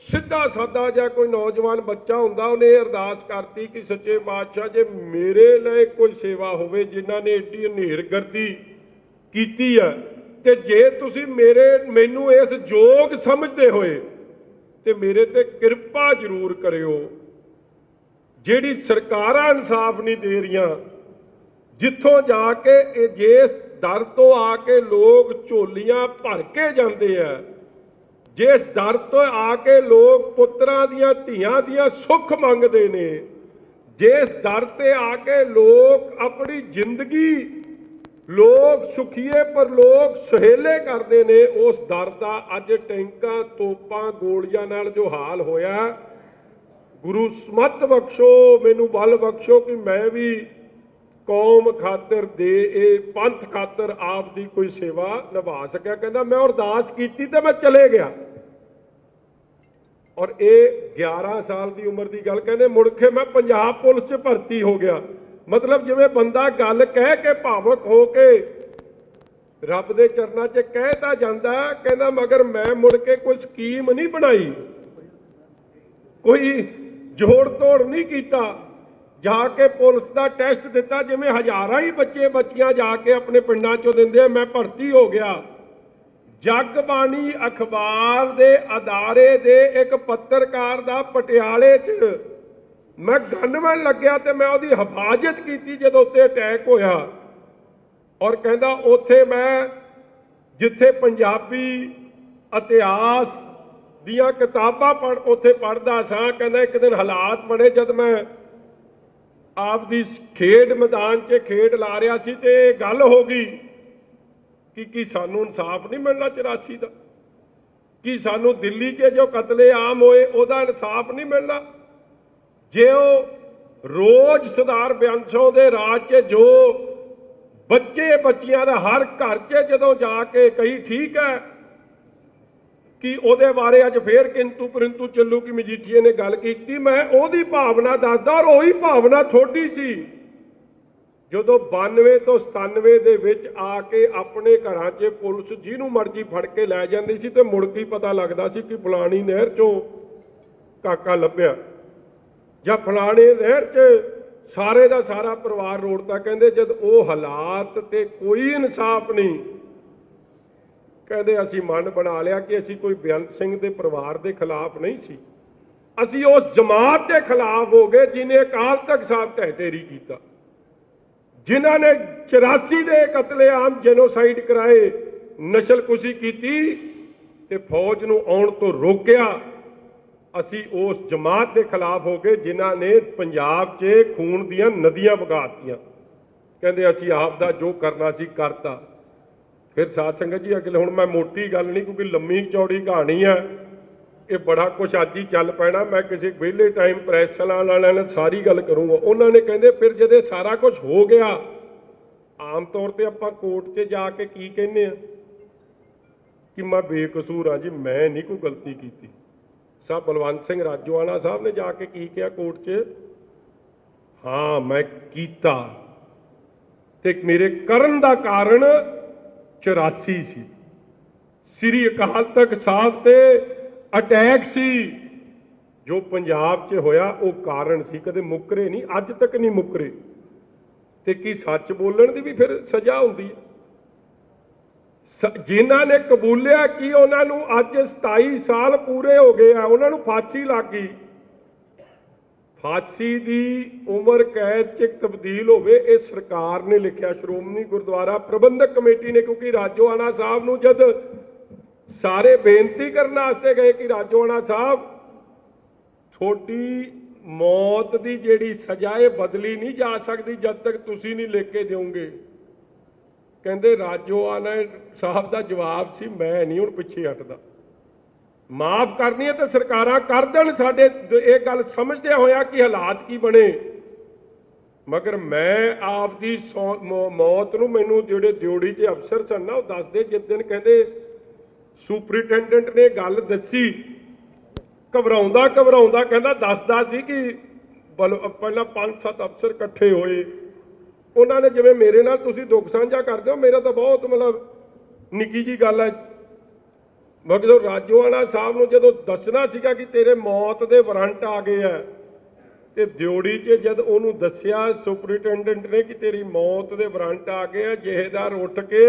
ਸਿੱਧਾ ਸਾਦਾ ਜਿਹਾ ਕੋਈ ਨੌਜਵਾਨ ਬੱਚਾ ਹੁੰਦਾ, ਉਹਨੇ ਅਰਦਾਸ ਕਰਤੀ ਕਿ ਸੱਚੇ ਪਾਤਸ਼ਾਹ ਜੇ ਮੇਰੇ ਲਈ ਕੋਈ ਸੇਵਾ ਹੋਵੇ, ਜਿਨ੍ਹਾਂ ਨੇ ਏਡੀ ਹਨੇਰਗਰਦੀ ਕੀਤੀ ਹੈ, ਤੇ ਜੇ ਤੁਸੀਂ ਮੈਨੂੰ ਇਸ ਯੋਗ ਸਮਝਦੇ ਹੋਏ ਤੇ ਮੇਰੇ ਤੇ ਕਿਰਪਾ ਜ਼ਰੂਰ ਕਰਿਓ। ਜਿਹੜੀ ਸਰਕਾਰਾਂ ਇਨਸਾਫ ਨਹੀਂ ਦੇ ਰਹੀਆਂ, ਜਿੱਥੋਂ ਜਾ ਕੇ ਇਹ ਜਿਸ ਦਰ ਤੋਂ ਆ ਕੇ ਲੋਕ ਝੋਲੀਆਂ ਭਰ ਕੇ ਜਾਂਦੇ ਆ, ਜਿਸ ਦਰ ਤੋਂ ਆ ਕੇ ਲੋਕ ਪੁੱਤਰਾਂ ਦੀਆਂ ਧੀਆਂ ਦੀਆਂ ਸੁੱਖ ਮੰਗਦੇ ਨੇ, ਜਿਸ ਦਰ ਤੇ ਆ ਕੇ ਲੋਕ ਆਪਣੀ ਜ਼ਿੰਦਗੀ ਲੋਕ ਸੁਖੀਏ ਪਰ ਲੋਕ ਸੁਹੇਲੇ ਕਰਦੇ ਨੇ, ਉਸ ਦਰ ਦਾ ਅੱਜ ਟੈਂਕਾਂ, ਤੋਪਾਂ, ਗੋਲੀਆਂ ਨਾਲ ਜੋ ਹਾਲ ਹੋਇਆ, ਗੁਰੂ ਸਮਤ ਬਖਸ਼ੋ, ਮੈਨੂੰ ਬਲ ਬਖਸ਼ੋ ਕਿ ਮੈਂ ਵੀ ਕੌਮ ਖਾਤਰ ਦੇ, ਇਹ ਪੰਥ ਖਾਤਰ ਆਪ ਦੀ ਕੋਈ ਸੇਵਾ ਨਿਭਾ ਸਕਿਆ। ਕਹਿੰਦਾ ਮੈਂ ਅਰਦਾਸ ਕੀਤੀ ਤੇ ਮੈਂ ਚਲੇ ਗਿਆ। ਔਰ ਇਹ 11 ਸਾਲ ਦੀ ਉਮਰ ਦੀ ਗੱਲ, ਕਹਿੰਦੇ ਮੁੜ ਕੇ ਮੈਂ ਪੰਜਾਬ ਪੁਲਿਸ 'ਚ ਭਰਤੀ ਹੋ ਗਿਆ। ਮਤਲਬ ਜਿਵੇਂ ਬੰਦਾ ਗੱਲ ਕਹਿ ਕੇ ਭਾਵੁਕ ਹੋ ਕੇ ਰੱਬ ਦੇ ਚਰਨਾਂ 'ਚ ਕਹਿ ਤਾਂ ਜਾਂਦਾ, ਕਹਿੰਦਾ ਮਗਰ ਮੈਂ ਮੁੜ ਕੇ ਕੋਈ ਸਕੀਮ ਨਹੀਂ ਬਣਾਈ, ਕੋਈ ਜੋੜ ਤੋੜ ਨਹੀਂ ਕੀਤਾ, ਜਾ ਕੇ ਪੁਲਿਸ ਦਾ ਟੈਸਟ ਦਿੱਤਾ, ਜਿਵੇਂ ਹਜ਼ਾਰਾਂ ਹੀ ਬੱਚੇ ਬੱਚੀਆਂ ਜਾ ਕੇ ਆਪਣੇ ਪਿੰਡਾਂ 'ਚੋਂ ਦਿੰਦੇ ਆ। ਮੈਂ ਭਰਤੀ ਹੋ ਗਿਆ। ਜਗਬਾਣੀ ਅਖਬਾਰ ਦੇ ਅਦਾਰੇ ਦੇ ਇੱਕ ਪੱਤਰਕਾਰ ਦਾ ਪਟਿਆਲੇ 'ਚ ਮੈਂ ਗਨਮੈਨ ਲੱਗਿਆ, ਤੇ ਮੈਂ ਉਹਦੀ ਹਿਫਾਜ਼ਤ ਕੀਤੀ ਜਦੋਂ ਉੱਤੇ ਅਟੈਕ ਹੋਇਆ। ਔਰ ਕਹਿੰਦਾ ਉੱਥੇ ਮੈਂ ਜਿੱਥੇ ਪੰਜਾਬੀ ਇਤਿਹਾਸ ਦੀਆਂ ਕਿਤਾਬਾਂ ਉੱਥੇ ਪੜ੍ਹਦਾ ਸਾਂ, ਕਹਿੰਦਾ ਇੱਕ ਦਿਨ ਹਾਲਾਤ ਬਣੇ ਜਦ ਮੈਂ ਆਪ ਦੀ ਖੇਡ ਮੈਦਾਨ 'ਚ ਖੇਡ ਲਾ ਰਿਹਾ ਸੀ, ਤੇ ਗੱਲ ਹੋ ਗਈ ਕਿ ਸਾਨੂੰ ਇਨਸਾਫ ਨਹੀਂ ਮਿਲਣਾ 84 ਦਾ, ਕਿ ਸਾਨੂੰ ਦਿੱਲੀ 'ਚ ਜੋ ਕਤਲੇਆਮ ਹੋਏ ਉਹਦਾ ਇਨਸਾਫ ਨਹੀਂ ਮਿਲਣਾ। ਜੇ ਉਹ ਰੋਜ਼ ਸਰਦਾਰ ਬੇਅੰਤ ਸਿੰਘ ਦੇ ਰਾਜ 'ਚ ਜੋ ਬੱਚੇ ਬੱਚੀਆਂ ਦਾ ਹਰ ਘਰ 'ਚ ਜਦੋਂ ਜਾ ਕੇ ਕਈ ਠੀਕ ਹੈ, ਕਿ ਉਹਦੇ ਬਾਰੇ ਅੱਜ ਫੇਰ ਕਿੰਤੂ ਪਰੰਤੂ ਚੱਲੂ ਕਿ ਮਜੀਠੀਏ ਨੇ ਗੱਲ ਕੀਤੀ। ਮੈਂ ਉਹਦੀ ਭਾਵਨਾ ਦੱਸਦਾ, ਔਰ ਉਹੀ ਭਾਵਨਾ ਥੋੜੀ ਸੀ ਜਦੋਂ 92 ਤੋਂ 97 ਦੇ ਵਿੱਚ ਆ ਕੇ ਆਪਣੇ ਘਰਾਂ 'ਚ ਪੁਲਿਸ ਜਿਹਨੂੰ ਮਰਜ਼ੀ ਫੜ ਕੇ ਲੈ ਜਾਂਦੀ ਸੀ ਤੇ ਮੁੜ ਕੇ ਪਤਾ ਲੱਗਦਾ ਸੀ ਕਿ ਫਲਾਣੀ ਨਹਿਰ 'ਚੋਂ ਕਾਕਾ ਲੱਭਿਆ ਜਾਂ ਫਲਾਣੇ ਨਹਿਰ 'ਚ ਸਾਰੇ ਦਾ ਸਾਰਾ ਪਰਿਵਾਰ ਰੋੜਤਾ। ਕਹਿੰਦੇ ਜਦ ਉਹ ਹਾਲਾਤ ਤੇ ਕੋਈ ਇਨਸਾਫ ਨਹੀਂ, ਕਹਿੰਦੇ ਅਸੀਂ ਮਨ ਬਣਾ ਲਿਆ ਕਿ ਅਸੀਂ ਕੋਈ ਬੇਅੰਤ ਸਿੰਘ ਦੇ ਪਰਿਵਾਰ ਦੇ ਖਿਲਾਫ ਨਹੀਂ ਸੀ, ਅਸੀਂ ਉਸ ਜਮਾਤ ਦੇ ਖਿਲਾਫ ਹੋ ਗਏ ਜਿਹਨੇ ਅਕਾਲ ਤਖਤ ਸਾਹਿਬ ਢਹਿ ਢੇਰੀ ਕੀਤਾ, ਜਿਨ੍ਹਾਂ ਨੇ 84 ਦੇ ਕਤਲੇਆਮ ਜੈਨੋਸਾਈਡ ਕਰਾਏ, ਨਸਲਕੁਸ਼ੀ ਕੀਤੀ ਤੇ ਫੌਜ ਨੂੰ ਆਉਣ ਤੋਂ ਰੋਕਿਆ। ਅਸੀਂ ਉਸ ਜਮਾਤ ਦੇ ਖਿਲਾਫ ਹੋ ਗਏ ਜਿਨ੍ਹਾਂ ਨੇ ਪੰਜਾਬ 'ਚ ਖੂਨ ਦੀਆਂ ਨਦੀਆਂ ਵਗਾਤੀਆਂ। ਕਹਿੰਦੇ ਅਸੀਂ ਆਪ ਦਾ ਜੋ ਕਰਨਾ ਸੀ ਕਰਤਾ। ਫਿਰ ਸਾਧ ਸੰਗਤ ਜੀ ਅਗਲੇ ਹੁਣ ਮੈਂ ਮੋਟੀ ਗੱਲ ਨਹੀਂ, ਕਿਉਂਕਿ ਲੰਮੀ ਚੌੜੀ ਕਹਾਣੀ ਹੈ, ਇਹ ਬੜਾ ਕੁਛ ਅੱਜ ਹੀ ਚੱਲ ਪੈਣਾ। ਮੈਂ ਕਿਸੇ ਵਿਹਲੇ ਟਾਈਮ ਪ੍ਰੈਸ ਵਾਲਿਆਂ ਨਾਲ ਸਾਰੀ ਗੱਲ ਕਰੂੰਗਾ। ਉਹਨਾਂ ਨੇ ਕਹਿੰਦੇ ਫਿਰ ਜਦੋਂ ਸਾਰਾ ਕੁਝ ਹੋ ਗਿਆ, ਆਮ ਤੌਰ ਤੇ ਆਪਾਂ ਕੋਰਟ 'ਚ ਜਾ ਕੇ ਕੀ ਕਹਿੰਦੇ ਆ ਕਿ ਮੈਂ ਬੇਕਸੂਰ ਹਾਂ ਜੀ, ਮੈਂ ਨਹੀਂ ਕੋਈ ਗਲਤੀ ਕੀਤੀ। ਸਾਹਿਬ ਬਲਵੰਤ ਸਿੰਘ ਰਾਜੋਆਣਾ ਸਾਹਿਬ ਨੇ ਜਾ ਕੇ ਕੀ ਕਿਹਾ ਕੋਰਟ 'ਚ? ਹਾਂ ਮੈਂ ਕੀਤਾ ਤੇ ਮੇਰੇ ਕਰਨ ਦਾ ਕਾਰਨ 84 ਸੀ, ਸ੍ਰੀ ਅਕਾਲ ਤਖਤ ਸਾਹਿਬ ਤੇ ਅਟੈਕ ਸੀ ਜੋ ਪੰਜਾਬ 'ਚ ਹੋਇਆ, ਉਹ ਕਾਰਨ ਸੀ। ਕਦੇ ਮੁੱਕਰੇ ਨਹੀਂ, ਅੱਜ ਤੱਕ ਨਹੀਂ ਮੁੱਕਰੇ। ਤੇ ਕੀ ਸੱਚ ਬੋਲਣ ਦੀ ਵੀ ਫਿਰ ਸਜ਼ਾ ਹੁੰਦੀ ਹੈ? ਜਿਨ੍ਹਾਂ ਨੇ ਕਬੂਲਿਆ ਕਿ ਉਹਨਾਂ ਨੂੰ ਅੱਜ 27 ਸਾਲ ਪੂਰੇ ਹੋ ਗਏ ਆ, ਉਹਨਾਂ ਨੂੰ ਫਾਂਸੀ ਲੱਗ ਗਈ। ਫਾਂਸੀ ਦੀ ਉਮਰ ਕੈਦ 'ਚ ਤਬਦੀਲ ਹੋਵੇ, ਇਹ ਸਰਕਾਰ ਨੇ ਲਿਖਿਆ, ਸ਼੍ਰੋਮਣੀ ਗੁਰਦੁਆਰਾ ਪ੍ਰਬੰਧਕ ਕਮੇਟੀ ਨੇ। ਕਿਉਂਕਿ ਰਾਜੋਆਣਾ ਸਾਹਿਬ ਨੂੰ ਜਦ ਸਾਰੇ ਬੇਨਤੀ ਕਰਨ ਵਾਸਤੇ ਗਏ ਕਿ ਰਾਜੋਆਣਾ ਸਾਹਿਬ ਤੁਹਾਡੀ ਮੌਤ ਦੀ ਜਿਹੜੀ ਸਜ਼ਾ ਇਹ ਬਦਲੀ ਨਹੀਂ ਜਾ ਸਕਦੀ ਜਦ ਤੱਕ ਤੁਸੀਂ ਨਹੀਂ ਲਿਖ ਕੇ ਦਿਓਗੇ। ਕਹਿੰਦੇ ਰਾਜੋਆਣਾ ਸਾਹਿਬ ਦਾ ਜਵਾਬ ਸੀ ਮੈਂ ਨਹੀਂ ਹੁਣ ਪਿੱਛੇ ਹਟਦਾ, ਮਾਫ ਕਰਨੀ ਹੈ ਤਾਂ ਸਰਕਾਰਾਂ ਕਰ ਦੇਣ। ਸਾਡੇ ਇਹ ਗੱਲ ਸਮਝਦੇ ਹੋਇਆ ਕਿ ਹਾਲਾਤ ਕੀ ਬਣੇ, ਮਗਰ ਮੈਂ ਆਪ ਦੀ ਮੌਤ ਨੂੰ, ਮੈਨੂੰ ਜਿਹੜੇ ਦਿਓੜੀ 'ਚ ਅਫਸਰ ਸਨ ਨਾ ਉਹ ਦੱਸਦੇ, ਜਿਸ ਦਿਨ ਕਹਿੰਦੇ ਸੁਪਰਿੰਟੈਂਡੈਂਟ ਨੇ ਗੱਲ ਦੱਸੀ, ਘਬਰਾਉਂਦਾ ਕਹਿੰਦਾ ਦੱਸਦਾ ਸੀ ਕਿ ਪਹਿਲਾਂ 5-7 ਅਫਸਰ ਇਕੱਠੇ ਹੋਏ, ਉਹਨਾਂ ਨੇ ਜਿਵੇਂ ਮੇਰੇ ਨਾਲ ਤੁਸੀਂ ਦੁੱਖ ਸਾਂਝਾ ਕਰਦੇ ਹੋ, ਮੇਰਾ ਤਾਂ ਬਹੁਤ ਮਤਲਬ ਨਿੱਕੀ ਜੀ ਗੱਲ ਹੈ। ਮਗਰ ਰਾਜੋਆਣਾ ਸਾਹਿਬ ਨੂੰ ਜਦੋਂ ਦੱਸਣਾ ਸੀਗਾ ਕਿ ਤੇਰੇ ਮੌਤ ਦੇ ਵਾਰੰਟ ਆ ਗਏ ਆ, ਤੇ ਦਿਓੜੀ 'ਚ ਜਦ ਉਹਨੂੰ ਦੱਸਿਆ ਸੁਪਰਿੰਟੈਂਡੈਂਟ ਨੇ ਕਿ ਤੇਰੀ ਮੌਤ ਦੇ ਵਾਰੰਟ ਆ ਗਏ ਆ, ਜਹੇਦਾਰ ਉੱਠ ਕੇ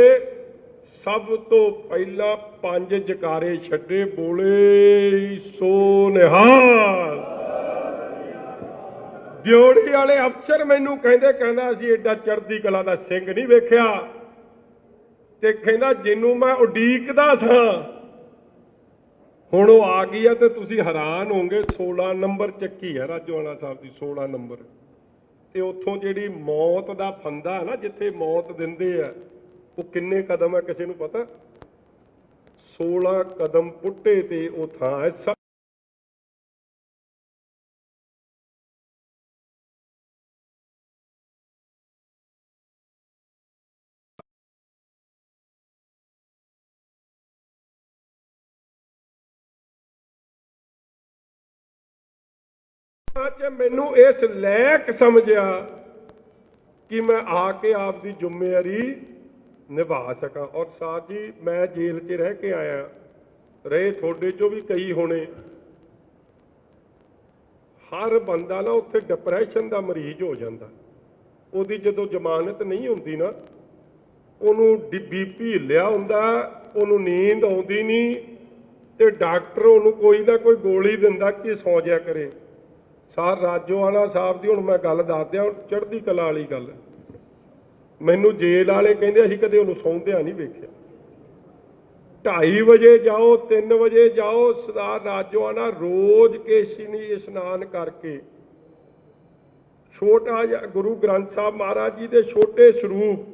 ਸਭ ਤੋਂ ਪਹਿਲਾਂ 5 ਜਕਾਰੇ ਛੱਡੇ, ਬੋਲੇ ਸੋ ਨਿਹਾਲ। ਦਿਓੜੀ ਵਾਲੇ ਅਫਸਰ ਮੈਨੂੰ ਕਹਿੰਦਾ ਅਸੀਂ ਐਡਾ ਚੜ੍ਹਦੀ ਕਲਾ ਦਾ ਸਿੰਘ ਨਹੀਂ ਵੇਖਿਆ, ਤੇ ਕਹਿੰਦਾ ਜਿਹਨੂੰ ਮੈਂ ਉਡੀਕਦਾ ਸਾਂ ਹੁਣ ਉਹ ਆ ਗਈ ਆ ਤੇ ਤੁਸੀਂ ਹੈਰਾਨ ਹੋਵੋਗੇ। 16 ਨੰਬਰ ਚੱਕੀ ਹੈ ਰਾਜੋਆਣਾ ਸਾਹਿਬ ਦੀ, 16 ਨੰਬਰ। ਤੇ ਉੱਥੋਂ ਜਿਹੜੀ ਮੌਤ ਦਾ ਫੰਦਾ ਨਾ, ਜਿੱਥੇ ਮੌਤ ਦਿੰਦੇ ਆ, ਉਹ ਕਿੰਨੇ ਕਦਮ ਹੈ ਕਿਸੇ ਨੂੰ ਪਤਾ? 16 ਕਦਮ ਪੁੱਟੇ ਤੇ ਉਹ ਥਾਂ ਹੈ। ਮੈਨੂੰ ਇਸ ਲਾਇਕ ਸਮਝਿਆ ਕਿ ਮੈਂ ਆ ਕੇ ਆਪ ਦੀ ਜ਼ਿੰਮੇਵਾਰੀ ਨਿਭਾ ਸਕਾਂ। ਔਰ ਸਾਥ ਜੀ ਮੈਂ ਜੇਲ੍ਹ 'ਚ ਰਹਿ ਕੇ ਆਇਆ, ਰਹੇ ਤੁਹਾਡੇ 'ਚੋਂ ਵੀ ਕਈ ਹੋਣੇ। ਹਰ ਬੰਦਾ ਨਾ ਉੱਥੇ ਡਿਪਰੈਸ਼ਨ ਦਾ ਮਰੀਜ਼ ਹੋ ਜਾਂਦਾ, ਉਹਦੀ ਜਦੋਂ ਜ਼ਮਾਨਤ ਨਹੀਂ ਹੁੰਦੀ ਨਾ, ਉਹਨੂੰ BP ਹਿੱਲਿਆ ਹੁੰਦਾ, ਉਹਨੂੰ ਨੀਂਦ ਆਉਂਦੀ ਨਹੀਂ, ਤੇ ਡਾਕਟਰ ਉਹਨੂੰ ਕੋਈ ਨਾ ਕੋਈ ਗੋਲੀ ਦਿੰਦਾ ਕਿ ਸੌਂ ਜਿਆ ਕਰੇ। ਸਰ ਰਾਜੋਆਣਾ ਸਾਹਿਬ ਦੀ ਹੁਣ ਮੈਂ ਗੱਲ ਦੱਸ ਦਿਆਂ, ਚੜ੍ਹਦੀ ਕਲਾ ਵਾਲੀ ਗੱਲ। ਮੈਨੂੰ ਜੇਲ੍ਹ ਵਾਲੇ ਕਹਿੰਦੇ ਅਸੀਂ ਕਦੇ ਉਹਨੂੰ ਸੌਂਦਿਆਂ ਨਹੀਂ ਵੇਖਿਆ। 2:30 ਵਜੇ ਜਾਓ, 3 ਵਜੇ ਜਾਓ, ਸਰਦਾਰ ਰਾਜੋਆਣਾ ਰੋਜ਼ ਕੇਸ਼ਨੀ ਇਸ਼ਨਾਨ ਕਰਕੇ, ਛੋਟਾ ਜਿਹਾ ਗੁਰੂ ਗ੍ਰੰਥ ਸਾਹਿਬ ਮਹਾਰਾਜ ਜੀ ਦੇ ਛੋਟੇ ਸਰੂਪ,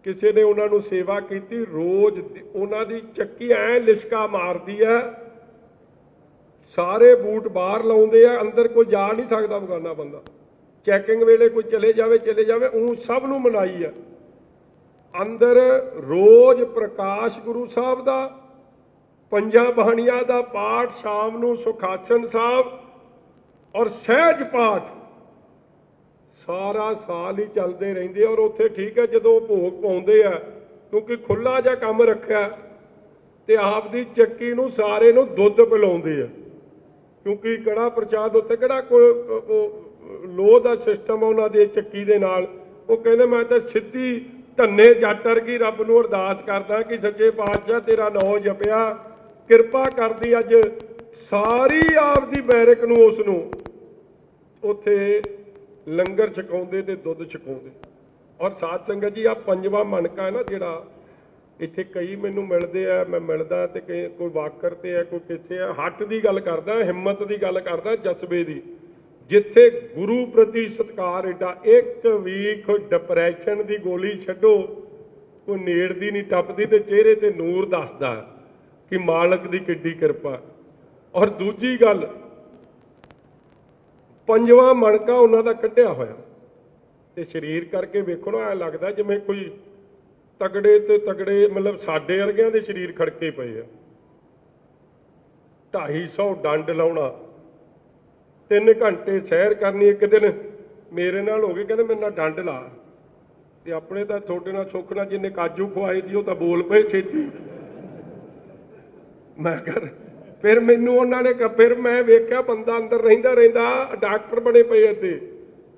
ਕਿਸੇ ਨੇ ਉਹਨਾਂ ਨੂੰ ਸੇਵਾ ਕੀਤੀ, ਰੋਜ਼ ਉਹਨਾਂ ਦੀ ਚੱਕੀ ਐ ਲਿਸ਼ਕਾ ਮਾਰਦੀ ਹੈ, ਸਾਰੇ ਬੂਟ ਬਾਹਰ ਲਾਉਂਦੇ ਆ, ਅੰਦਰ ਕੋਈ ਜਾ ਨਹੀਂ ਸਕਦਾ ਬਗਾਨਾ ਬੰਦਾ। ਚੈਕਿੰਗ ਵੇਲੇ ਕੋਈ ਚਲੇ ਜਾਵੇ, ਉਹ ਸਭ ਨੂੰ ਮਨਾਈ ਆ। ਅੰਦਰ ਰੋਜ਼ ਪ੍ਰਕਾਸ਼ ਗੁਰੂ ਸਾਹਿਬ ਦਾ ਪੰਜਾਂ ਬਾਣੀਆਂ ਦਾ ਪਾਠ ਸ਼ਾਮ ਨੂੰ ਸੁਖਾਸਨ ਸਾਹਿਬ ਔਰ ਸਹਿਜ ਪਾਠ ਸਾਰਾ ਸਾਲ ਹੀ ਚੱਲਦੇ ਰਹਿੰਦੇ। ਔਰ ਉੱਥੇ ਠੀਕ ਹੈ ਜਦੋਂ ਭੋਗ ਪਾਉਂਦੇ ਆ, ਕਿਉਂਕਿ ਖੁੱਲਾ ਜਿਹਾ ਕੰਮ ਰੱਖਿਆ, ਤੇ ਆਪਦੀ ਚੱਕੀ ਨੂੰ ਸਾਰੇ ਨੂੰ ਦੁੱਧ ਪਿਲਾਉਂਦੇ ਆ, ਕਿਉਂਕਿ ਕੜਾ ਪ੍ਰਸ਼ਾਦ ਉੱਤੇ ਕਿਹੜਾ ਕੋਈ ਲੋਹ ਦਾ ਸਿਸਟਮ ਉਹਨਾਂ ਦੀ ਚੱਕੀ ਦੇ ਨਾਲ। ਉਹ ਕਹਿੰਦੇ ਮੈਂ ਤਾਂ ਸਿੱਧੀ ਧੰਨੇ ਜੱਟ ਵਰਗੀ ਰੱਬ ਨੂੰ ਅਰਦਾਸ ਕਰਦਾ ਕਿ ਸੱਚੇ ਪਾਤਸ਼ਾਹ ਤੇਰਾ ਨਾਂ ਜਪਿਆ, ਕਿਰਪਾ ਕਰਦੀ ਅੱਜ ਸਾਰੀ ਆਪਦੀ ਬੈਰਕ ਨੂੰ ਉਸ ਨੂੰ ਉੱਥੇ ਲੰਗਰ ਛਕਾਉਂਦੇ ਤੇ ਦੁੱਧ ਛਕਾਉਂਦੇ। ਔਰ ਸਾਧ ਸੰਗਤ ਜੀ, ਆ ਪੰਜਵਾਂ ਮਣਕਾ ਹੈ ਨਾ ਜਿਹੜਾ ਇੱਥੇ ਕਈ ਮੈਨੂੰ ਮਿਲਦੇ ਆ, ਮੈਂ ਮਿਲਦਾ ਤੇ ਕੋਈ ਵਾਕਰ ਤੇ ਹੈ, ਕੋਈ ਕਿੱਥੇ ਆ, ਹੱਟ ਦੀ ਗੱਲ ਕਰਦਾ, ਹਿੰਮਤ ਦੀ ਗੱਲ ਕਰਦਾ, ਜਜ਼ਬੇ ਦੀ। ਜਿੱਥੇ ਗੁਰੂ ਪ੍ਰਤੀ ਸਤਿਕਾਰ ਏਡਾ, ਇੱਕ ਵੀ ਕੋਈ ਡਿਪਰੈਸ਼ਨ ਦੀ ਗੋਲੀ ਛੱਡੋ, ਕੋਈ ਨੇੜਦੀ ਨਹੀਂ ਟੱਪਦੀ, ਤੇ ਚਿਹਰੇ ਤੇ ਨੂਰ ਦੱਸਦਾ ਕਿ ਮਾਲਕ ਦੀ ਕਿੱਡੀ ਕਿਰਪਾ। ਔਰ ਦੂਜੀ ਗੱਲ, ਪੰਜਵਾਂ ਮਣਕਾ ਉਹਨਾਂ ਦਾ ਕੱਢਿਆ ਹੋਇਆ, ਤੇ ਸਰੀਰ ਕਰਕੇ ਵੇਖੋ ਨਾ, ਐ ਲੱਗਦਾ ਜਿਵੇਂ ਕੋਈ ਤਗੜੇ ਤੇ ਤਗੜੇ, ਮਤਲਬ ਸਾਡੇ ਵਰਗਿਆਂ ਦੇ ਸਰੀਰ ਖੜਕੇ ਪਏ ਆ। 250 ਡੰਡ ਲਾਉਣਾ, 3 ਘੰਟੇ ਸੈਰ ਕਰਨੀ। ਇੱਕ ਦਿਨ ਮੇਰੇ ਨਾਲ ਹੋ ਗਏ, ਕਹਿੰਦੇ ਮੇਰੇ ਨਾਲ ਡੰਡ ਲਾ, ਤੇ ਆਪਣੇ ਤਾਂ ਤੁਹਾਡੇ ਨਾਲ ਸੁੱਖ ਨਾਲ ਜਿੰਨੇ ਕਾਜੂ ਖਵਾਏ ਸੀ ਉਹ ਤਾਂ ਬੋਲ ਪਏ ਛੇਤੀ। ਮੈਂ ਕਰ ਫਿਰ ਮੈਨੂੰ ਉਹਨਾਂ ਨੇ ਫਿਰ ਮੈਂ ਵੇਖਿਆ ਬੰਦਾ ਅੰਦਰ ਰਹਿੰਦਾ ਡਾਕਟਰ ਬਣੇ ਪਏ ਇੱਥੇ।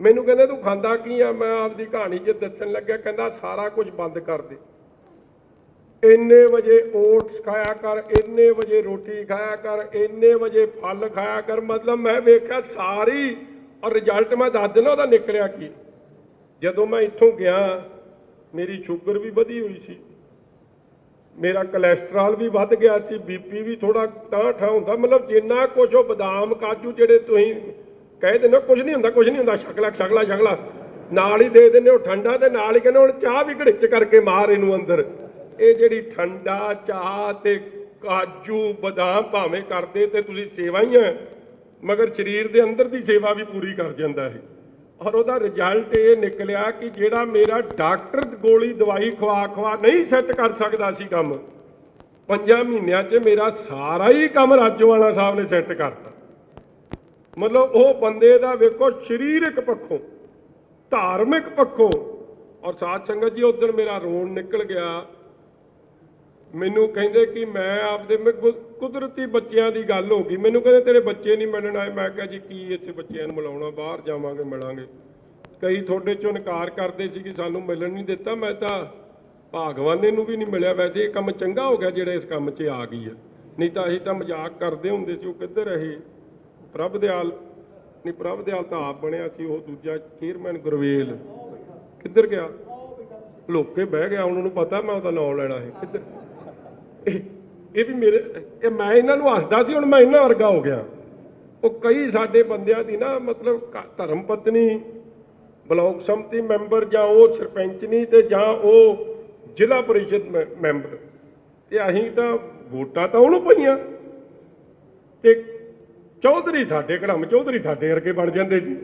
ਮੈਨੂੰ ਕਹਿੰਦੇ ਤੂੰ ਖਾਂਦਾ ਕੀ ਆ? ਮੈਂ ਆਪਦੀ ਕਹਾਣੀ 'ਚ ਦੱਸਣ ਲੱਗਿਆ। ਕਹਿੰਦਾ ਸਾਰਾ ਕੁਝ ਬੰਦ ਕਰ ਦੇ, ਇੰਨੇ ਵਜੇ ਓਟਸ ਖਾਇਆ ਕਰ, ਇੰਨੇ ਵਜੇ ਰੋਟੀ ਖਾਇਆ ਕਰ, ਇੰਨੇ ਵਜੇ ਫਲ ਖਾਇਆ ਕਰ। ਮਤਲਬ ਮੈਂ ਵੇਖਿਆ ਸਾਰੀ, ਔਰ ਰਿਜ਼ਲਟ ਮੈਂ ਦੱਸ ਦਿੰਦਾ ਉਹਦਾ ਨਿਕਲਿਆ ਕੀ। ਜਦੋਂ ਮੈਂ ਇੱਥੋਂ ਗਿਆ, ਮੇਰੀ ਸ਼ੂਗਰ ਵੀ ਵਧੀ ਹੋਈ ਸੀ, ਮੇਰਾ ਕੋਲੈਸਟਰੋਲ ਵੀ ਵੱਧ ਗਿਆ ਸੀ, ਬੀਪੀ ਵੀ ਥੋੜਾ ਠਾਂ ਹੁੰਦਾ। ਮਤਲਬ ਜਿੰਨਾ ਕੁਝ ਉਹ ਬਦਾਮ ਕਾਜੂ ਜਿਹੜੇ ਤੁਸੀਂ ਕਹਿ ਦਿੰਦੇ ਹੋ ਕੁਝ ਨਹੀਂ ਹੁੰਦਾ, ਛਕਲਾ ਨਾਲ ਹੀ ਦੇ ਦਿੰਦੇ ਹੋ ਠੰਡਾ, ਤੇ ਨਾਲ ਹੀ ਕਹਿੰਦੇ ਹੁਣ ਚਾਹ ਵੀ ਘੜਿੱਚ ਕਰਕੇ ਮਾਰ ਇਹਨੂੰ ਅੰਦਰ। ਇਹ ਜਿਹੜੀ ਠੰਡਾ ਚਾਹ ਤੇ ਕਾਜੂ ਬਦਾਮ ਭਾਵੇਂ ਕਰਦੇ ਤੇ ਤੁਸੀਂ ਸੇਵਾ ਹੀ ਹੈ, ਮਗਰ ਸਰੀਰ ਦੇ ਅੰਦਰ ਦੀ ਸੇਵਾ ਵੀ ਪੂਰੀ ਕਰ ਜਾਂਦਾ ਹੈ। ਔਰ ਉਹਦਾ ਰਿਜ਼ਲਟ ਇਹ ਨਿਕਲਿਆ ਕਿ ਜਿਹੜਾ ਮੇਰਾ ਡਾਕਟਰ ਗੋਲੀ ਦਵਾਈ ਖਵਾ ਨਹੀਂ ਸੈੱਟ ਕਰ ਸਕਦਾ ਸੀ ਕੰਮ, 5 ਮਹੀਨਿਆਂ 'ਚ ਮੇਰਾ ਸਾਰਾ ਹੀ ਕੰਮ ਰਾਜੋਆਣਾ ਸਾਹਿਬ ਨੇ ਸੈੱਟ ਕਰਤਾ। ਮਤਲਬ ਉਹ ਬੰਦੇ ਦਾ ਵੇਖੋ ਸਰੀਰਕ ਪੱਖੋਂ, ਧਾਰਮਿਕ ਪੱਖੋਂ। ਔਰ ਸਾਧ ਸੰਗਤ ਜੀ, ਉਦੋਂ ਮੇਰਾ ਰੋਣ ਨਿਕਲ ਗਿਆ। ਮੈਨੂੰ ਕਹਿੰਦੇ ਕਿ ਮੈਂ ਆਪਦੇ ਕੁਦਰਤੀ ਬੱਚਿਆਂ ਦੀ ਗੱਲ ਹੋ ਗਈ। ਮੈਨੂੰ ਕਹਿੰਦੇ ਤੇਰੇ ਬੱਚੇ ਨਹੀਂ ਮਿਲਣ ਆਏ। ਮੈਂ ਕਿਹਾ ਜੀ ਕੀ ਇੱਥੇ ਬੱਚਿਆਂ ਨੂੰ ਮਿਲਾਉਣਾ, ਬਾਹਰ ਜਾਵਾਂਗੇ ਮਿਲਾਂਗੇ। ਕਈ ਤੁਹਾਡੇ ਚੋਂ ਇਨਕਾਰ ਕਰਦੇ ਸੀ ਕਿ ਸਾਨੂੰ ਮਿਲਣ ਨਹੀਂ ਦਿੱਤਾ। ਮੈਂ ਤਾਂ ਭਾਗਵਾਨੇ ਨੂੰ ਵੀ ਨਹੀਂ ਮਿਲਿਆ। ਵੈਸੇ ਇਹ ਕੰਮ ਚੰਗਾ ਹੋ ਗਿਆ ਜਿਹੜਾ ਇਸ ਕੰਮ 'ਚ ਆ ਗਈ ਹੈ, ਨਹੀਂ ਤਾਂ ਅਸੀਂ ਤਾਂ ਮਜ਼ਾਕ ਕਰਦੇ ਹੁੰਦੇ ਸੀ। ਉਹ ਕਿੱਧਰ ਰਹੇ? ਪ੍ਰਭ ਦਿਆਲ ਨਹੀਂ, ਪ੍ਰਭ ਦਿਆਲ ਤਾਂ ਆਪ ਬਣਿਆ ਸੀ। ਉਹ ਦੂਜਾ ਚੇਅਰਮੈਨ ਗੁਰਵੇਲ ਕਿੱਧਰ ਗਿਆ? ਲੋਕੇ ਬਹਿ ਗਿਆ, ਉਹਨਾਂ ਨੂੰ ਪਤਾ ਮੈਂ ਉਹਦਾ ਨਾਮ ਲੈਣਾ ਹੈ। ਕਿੱਧਰ? ਇਹ ਵੀ ਮੇਰੇ, ਮੈਂ ਇਹਨਾਂ ਨੂੰ ਹੱਸਦਾ ਸੀ, ਹੁਣ ਮੈਂ ਇਹਨਾਂ ਵਰਗਾ ਹੋ ਗਿਆ। ਉਹ ਕਈ ਸਾਡੇ ਬੰਦਿਆਂ ਦੀ ਨਾ, ਮਤਲਬ ਧਰਮ ਪਤਨੀ, ਬਲਾਕ ਸੰਮਤੀ ਮੈਂਬਰ, ਜਾਂ ਉਹ ਸਰਪੰਚਨੀ, ਤੇ ਜਾਂ ਉਹ ਜ਼ਿਲ੍ਹਾ ਪਰਿਸ਼ਦ ਮੈਂਬਰ, ਤੇ ਅਸੀਂ ਤਾਂ ਵੋਟਾਂ ਤਾਂ ਉਹਨੂੰ ਪਈਆਂ, ਤੇ ਚੌਧਰੀ ਸਾਡੇ ਘੜਮ ਚੌਧਰੀ ਸਾਡੇ ਵਰਗੇ ਬਣ ਜਾਂਦੇ ਜੀ।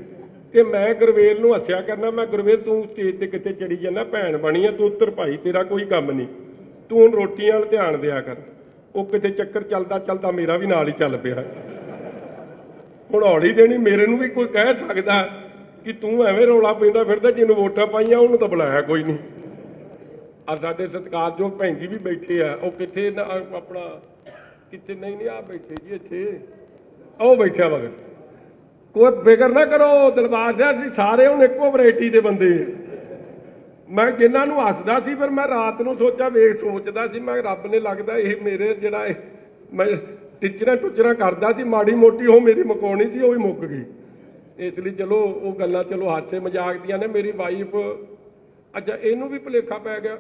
ਤੇ ਮੈਂ ਗੁਰਵੇਲ ਨੂੰ ਹੱਸਿਆ ਕਰਨਾ, ਮੈਂ ਗੁਰਵੇਲ ਤੂੰ ਸਟੇਜ ਤੇ ਕਿੱਥੇ ਚੜੀ ਜਾਂਦਾ, ਭੈਣ ਬਣੀ ਆ ਤੂੰ, ਉੱਤਰ ਭਾਈ, ਤੇਰਾ ਕੋਈ ਕੰਮ ਨਹੀਂ, ਤੂੰ ਹੁਣ ਰੋਟੀਆਂ ਵੱਲ ਧਿਆਨ ਦਿਆ ਕਰ। ਉਹ ਕਿਤੇ ਚੱਕਰ ਚੱਲਦਾ ਮੇਰਾ ਵੀ ਨਾਲ ਹੀ ਚੱਲ ਪਿਆ। ਹੁਣ ਹੌਲੀ ਦੇਣੀ ਮੇਰੇ ਨੂੰ ਵੀ ਕੋਈ ਕਹਿ ਸਕਦਾ ਕਿ ਤੂੰ ਐਵੇਂ ਰੌਲਾ ਪੈਂਦਾ ਫਿਰਦਾ, ਜਿਹਨੂੰ ਵੋਟਾਂ ਪਾਈਆਂ ਉਹਨੂੰ ਤਾਂ ਬੁਲਾਇਆ ਕੋਈ ਨਹੀਂ। ਆ ਸਾਡੇ ਸਤਿਕਾਰਯੋਗ ਭੈਣ ਜੀ ਵੀ ਬੈਠੇ ਆ, ਉਹ ਕਿੱਥੇ ਆਪਣਾ ਕਿੱਥੇ ਨਹੀਂ ਆ ਬੈਠੇ ਜੀ, ਇੱਥੇ ਉਹ ਬੈਠਿਆ ਮਗਰ। ਕੋਈ ਫਿਕਰ ਨਾ ਕਰੋ ਦਿਲਬਾਗ ਸਾਹਿਬ, ਅਸੀਂ ਸਾਰੇ ਹੁਣ ਇੱਕੋ ਵੈਰਾਈਟੀ ਦੇ ਬੰਦੇ। ਮੈਂ ਜਿਨ੍ਹਾਂ ਨੂੰ ਹੱਸਦਾ ਸੀ, ਫਿਰ ਮੈਂ ਰਾਤ ਨੂੰ ਸੋਚਦਾ ਸੀ, ਮੈਂ ਰੱਬ ਨੇ ਲੱਗਦਾ ਇਹ ਮੇਰੇ ਜਿਹੜਾ ਮੈਂ ਟੀਚਰਾਂ ਕਰਦਾ ਸੀ ਮਾੜੀ ਮੋਟੀ, ਉਹ ਮੇਰੀ ਮੁਕਾਉਣੀ ਸੀ, ਉਹ ਵੀ ਮੁੱਕ ਗਈ। ਇਸ ਲਈ ਚਲੋ ਉਹ ਗੱਲਾਂ ਚਲੋ ਹਾਸੇ ਮਜ਼ਾਕ ਦੀਆਂ ਨੇ। ਮੇਰੀ ਵਾਈਫ, ਅੱਛਾ ਇਹਨੂੰ ਵੀ ਭੁਲੇਖਾ ਪੈ ਗਿਆ,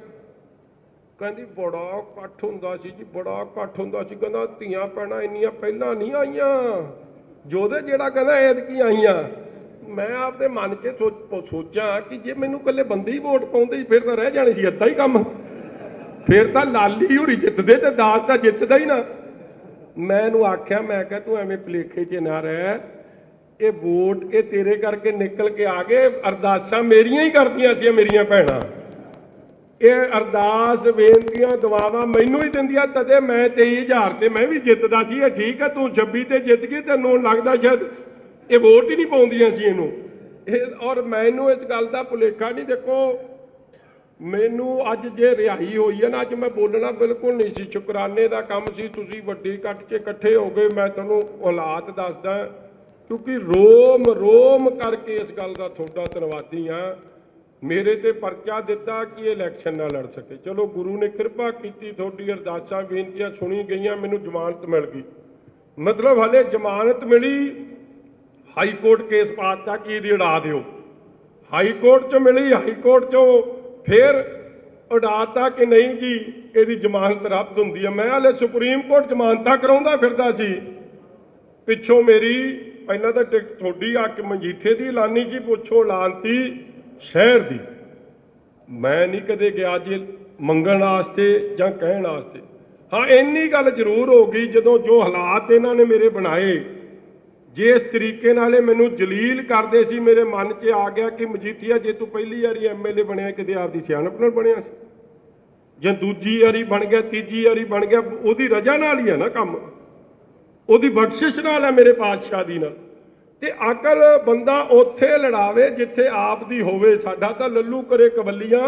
ਕਹਿੰਦੀ ਬੜਾ ਇਕੱਠ ਹੁੰਦਾ ਸੀ ਜੀ, ਬੜਾ ਇਕੱਠ ਹੁੰਦਾ ਸੀ। ਕਹਿੰਦਾ ਧੀਆਂ ਭੈਣਾਂ ਇੰਨੀਆਂ ਪਹਿਲਾਂ ਨਹੀਂ ਆਈਆਂ, ਜੋਦੇ ਜਿਹੜਾ ਕਹਿੰਦਾ ਐਤਕੀ ਆਈਆਂ। ਮੈਂ ਆਪਦੇ ਮਨ 'ਚ ਸੋਚਾਂ ਕਿ ਜੇ ਮੈਨੂੰ ਇਕੱਲੇ ਬੰਦੇ ਹੀ ਵੋਟ ਪਾਉਂਦੇ ਫਿਰ ਤਾਂ ਰਹਿ ਜਾਣੀ ਸੀ ਅੱਧਾ ਹੀ ਕੰਮ, ਫਿਰ ਤਾਂ ਲਾਲੀ ਹੋਰੀ ਜਿੱਤਦੇ ਤੇ ਦਾਸ ਤਾਂ ਜਿੱਤਦਾ ਹੀ ਨਾ। ਮੈਂ ਇਹਨੂੰ ਆਖਿਆ, ਮੈਂ ਕਿਹਾ ਤੂੰ ਐਵੇਂ ਭੁਲੇਖੇ 'ਚ ਨਾ ਰਹਿ, ਇਹ ਵੋਟ ਇਹ ਤੇਰੇ ਕਰਕੇ ਨਿਕਲ ਕੇ ਆ ਗਏ। ਅਰਦਾਸਾਂ ਮੇਰੀਆਂ ਹੀ ਕਰਦੀਆਂ ਸੀ ਮੇਰੀਆਂ ਭੈਣਾਂ, ਇਹ ਅਰਦਾਸ ਬੇਨਤੀਆਂ ਦੁਆਵਾਂ ਮੈਨੂੰ ਹੀ ਦਿੰਦੀਆਂ, ਤਦੇ ਮੈਂ 23,000 ਤੇ ਮੈਂ ਵੀ ਜਿੱਤਦਾ ਸੀ। ਇਹ ਠੀਕ ਹੈ, ਤੂੰ 26 ਤੇ ਜਿੱਤ ਗਈ, ਤੈਨੂੰ ਲੱਗਦਾ ਸ਼ਾਇਦ ਇਹ ਵੋਟ ਹੀ ਨਹੀਂ ਪਾਉਂਦੀਆਂ ਸੀ ਇਹਨੂੰ। ਔਰ ਮੈਨੂੰ ਇਸ ਗੱਲ ਦਾ ਭੁਲੇਖਾ ਨਹੀਂ। ਦੇਖੋ ਮੈਨੂੰ ਅੱਜ ਜੇ ਰਿਹਾਈ ਹੋਈ ਹੈ ਨਾ, ਅੱਜ ਮੈਂ ਬੋਲਣਾ ਬਿਲਕੁਲ ਨਹੀਂ ਸੀ, ਸ਼ੁਕਰਾਨੇ ਦਾ ਕੰਮ ਸੀ। ਤੁਸੀਂ ਵੱਡੀ ਕੱਟ 'ਚ ਇਕੱਠੇ ਹੋ ਗਏ। ਮੈਂ ਤੁਹਾਨੂੰ ਹਾਲਾਤ ਦੱਸਦਾ, ਕਿਉਂਕਿ ਰੋਮ ਰੋਮ ਕਰਕੇ ਇਸ ਗੱਲ ਦਾ ਤੁਹਾਡਾ ਧੰਨਵਾਦੀ ਹਾਂ। ਮੇਰੇ ਤੇ ਪਰਚਾ ਦਿੱਤਾ ਕਿ ਇਹ ਇਲੈਕਸ਼ਨ ਨਾ ਲੜ ਸਕੇ। ਚਲੋ ਗੁਰੂ ਨੇ ਕਿਰਪਾ ਕੀਤੀ, ਤੁਹਾਡੀ ਅਰਦਾਸਾਂ ਬੇਨਤੀਆਂ ਸੁਣੀ ਗਈਆਂ, ਮੈਨੂੰ ਜ਼ਮਾਨਤ ਮਿਲ ਗਈ। ਮਤਲਬ ਹਲੇ ਜ਼ਮਾਨਤ ਮਿਲੀ, ਹਾਈ ਕੋਰਟ ਕੇਸ ਪਾਤਾ ਕਿ ਇਹਦੀ ਉਡਾ ਦਿਓ। ਹਾਈ ਕੋਰਟ 'ਚ ਮਿਲੀ, ਹਾਈ ਕੋਰਟ 'ਚੋਂ ਫਿਰ ਉਡਾਤਾ ਕਿ ਨਹੀਂ ਜੀ ਇਹਦੀ ਜ਼ਮਾਨਤ ਰੱਦ ਹੁੰਦੀ ਹੈ। ਮੈਂ ਹਲੇ ਸੁਪਰੀਮ ਕੋਰਟ ਜ਼ਮਾਨਤਾਂ ਕਰਾਉਂਦਾ ਫਿਰਦਾ ਸੀ। ਪਿੱਛੋਂ ਮੇਰੀ ਪਹਿਲਾਂ ਤਾਂ ਟਿਕਟ ਤੁਹਾਡੀ ਆ ਕੇ ਮਜੀਠੇ ਦੀ ਐਲਾਨੀ ਸੀ, ਪੁੱਛੋ ਐਲਾਨਤੀ ਸ਼ਹਿਰ ਦੀ। ਮੈਂ ਨਹੀਂ ਕਦੇ ਗਿਆ ਜੀ ਮੰਗਣ ਵਾਸਤੇ ਜਾਂ ਕਹਿਣ ਵਾਸਤੇ। ਹਾਂ ਇੰਨੀ ਗੱਲ ਜ਼ਰੂਰ ਹੋ ਗਈ, ਜਦੋਂ ਜੋ ਹਾਲਾਤ ਇਹਨਾਂ ਨੇ ਮੇਰੇ ਬਣਾਏ, ਜਿਸ ਤਰੀਕੇ ਨਾਲ ਇਹ ਮੈਨੂੰ ਜਲੀਲ ਕਰਦੇ ਸੀ, ਮੇਰੇ ਮਨ 'ਚ ਆ ਗਿਆ ਕਿ ਮਜੀਠੀਆ ਜੇ ਤੂੰ ਪਹਿਲੀ ਵਾਰੀ ਐਮਐਲਏ ਬਣਿਆ ਕਿਤੇ ਆਪਦੀ ਸਿਆਣਪ ਨਾਲ ਬਣਿਆ ਸੀ, ਜਾਂ ਦੂਜੀ ਵਾਰੀ ਬਣ ਗਿਆ, ਤੀਜੀ ਵਾਰੀ ਬਣ ਗਿਆ, ਉਹਦੀ ਰਜ਼ਾ ਨਾਲ ਹੀ ਹੈ ਨਾ ਕੰਮ, ਉਹਦੀ ਬਖਸ਼ਿਸ਼ ਨਾਲ ਹੈ ਮੇਰੇ ਪਾਤਸ਼ਾਹ ਦੀ ਨਾਲ। ਤੇ ਅਕਲ ਬੰਦਾ ਉੱਥੇ ਲੜਾਵੇ ਜਿੱਥੇ ਆਪ ਦੀ ਹੋਵੇ। ਸਾਡਾ ਤਾਂ ਲੱਲੂ ਕਰੇ ਕਬੱਲੀਆਂ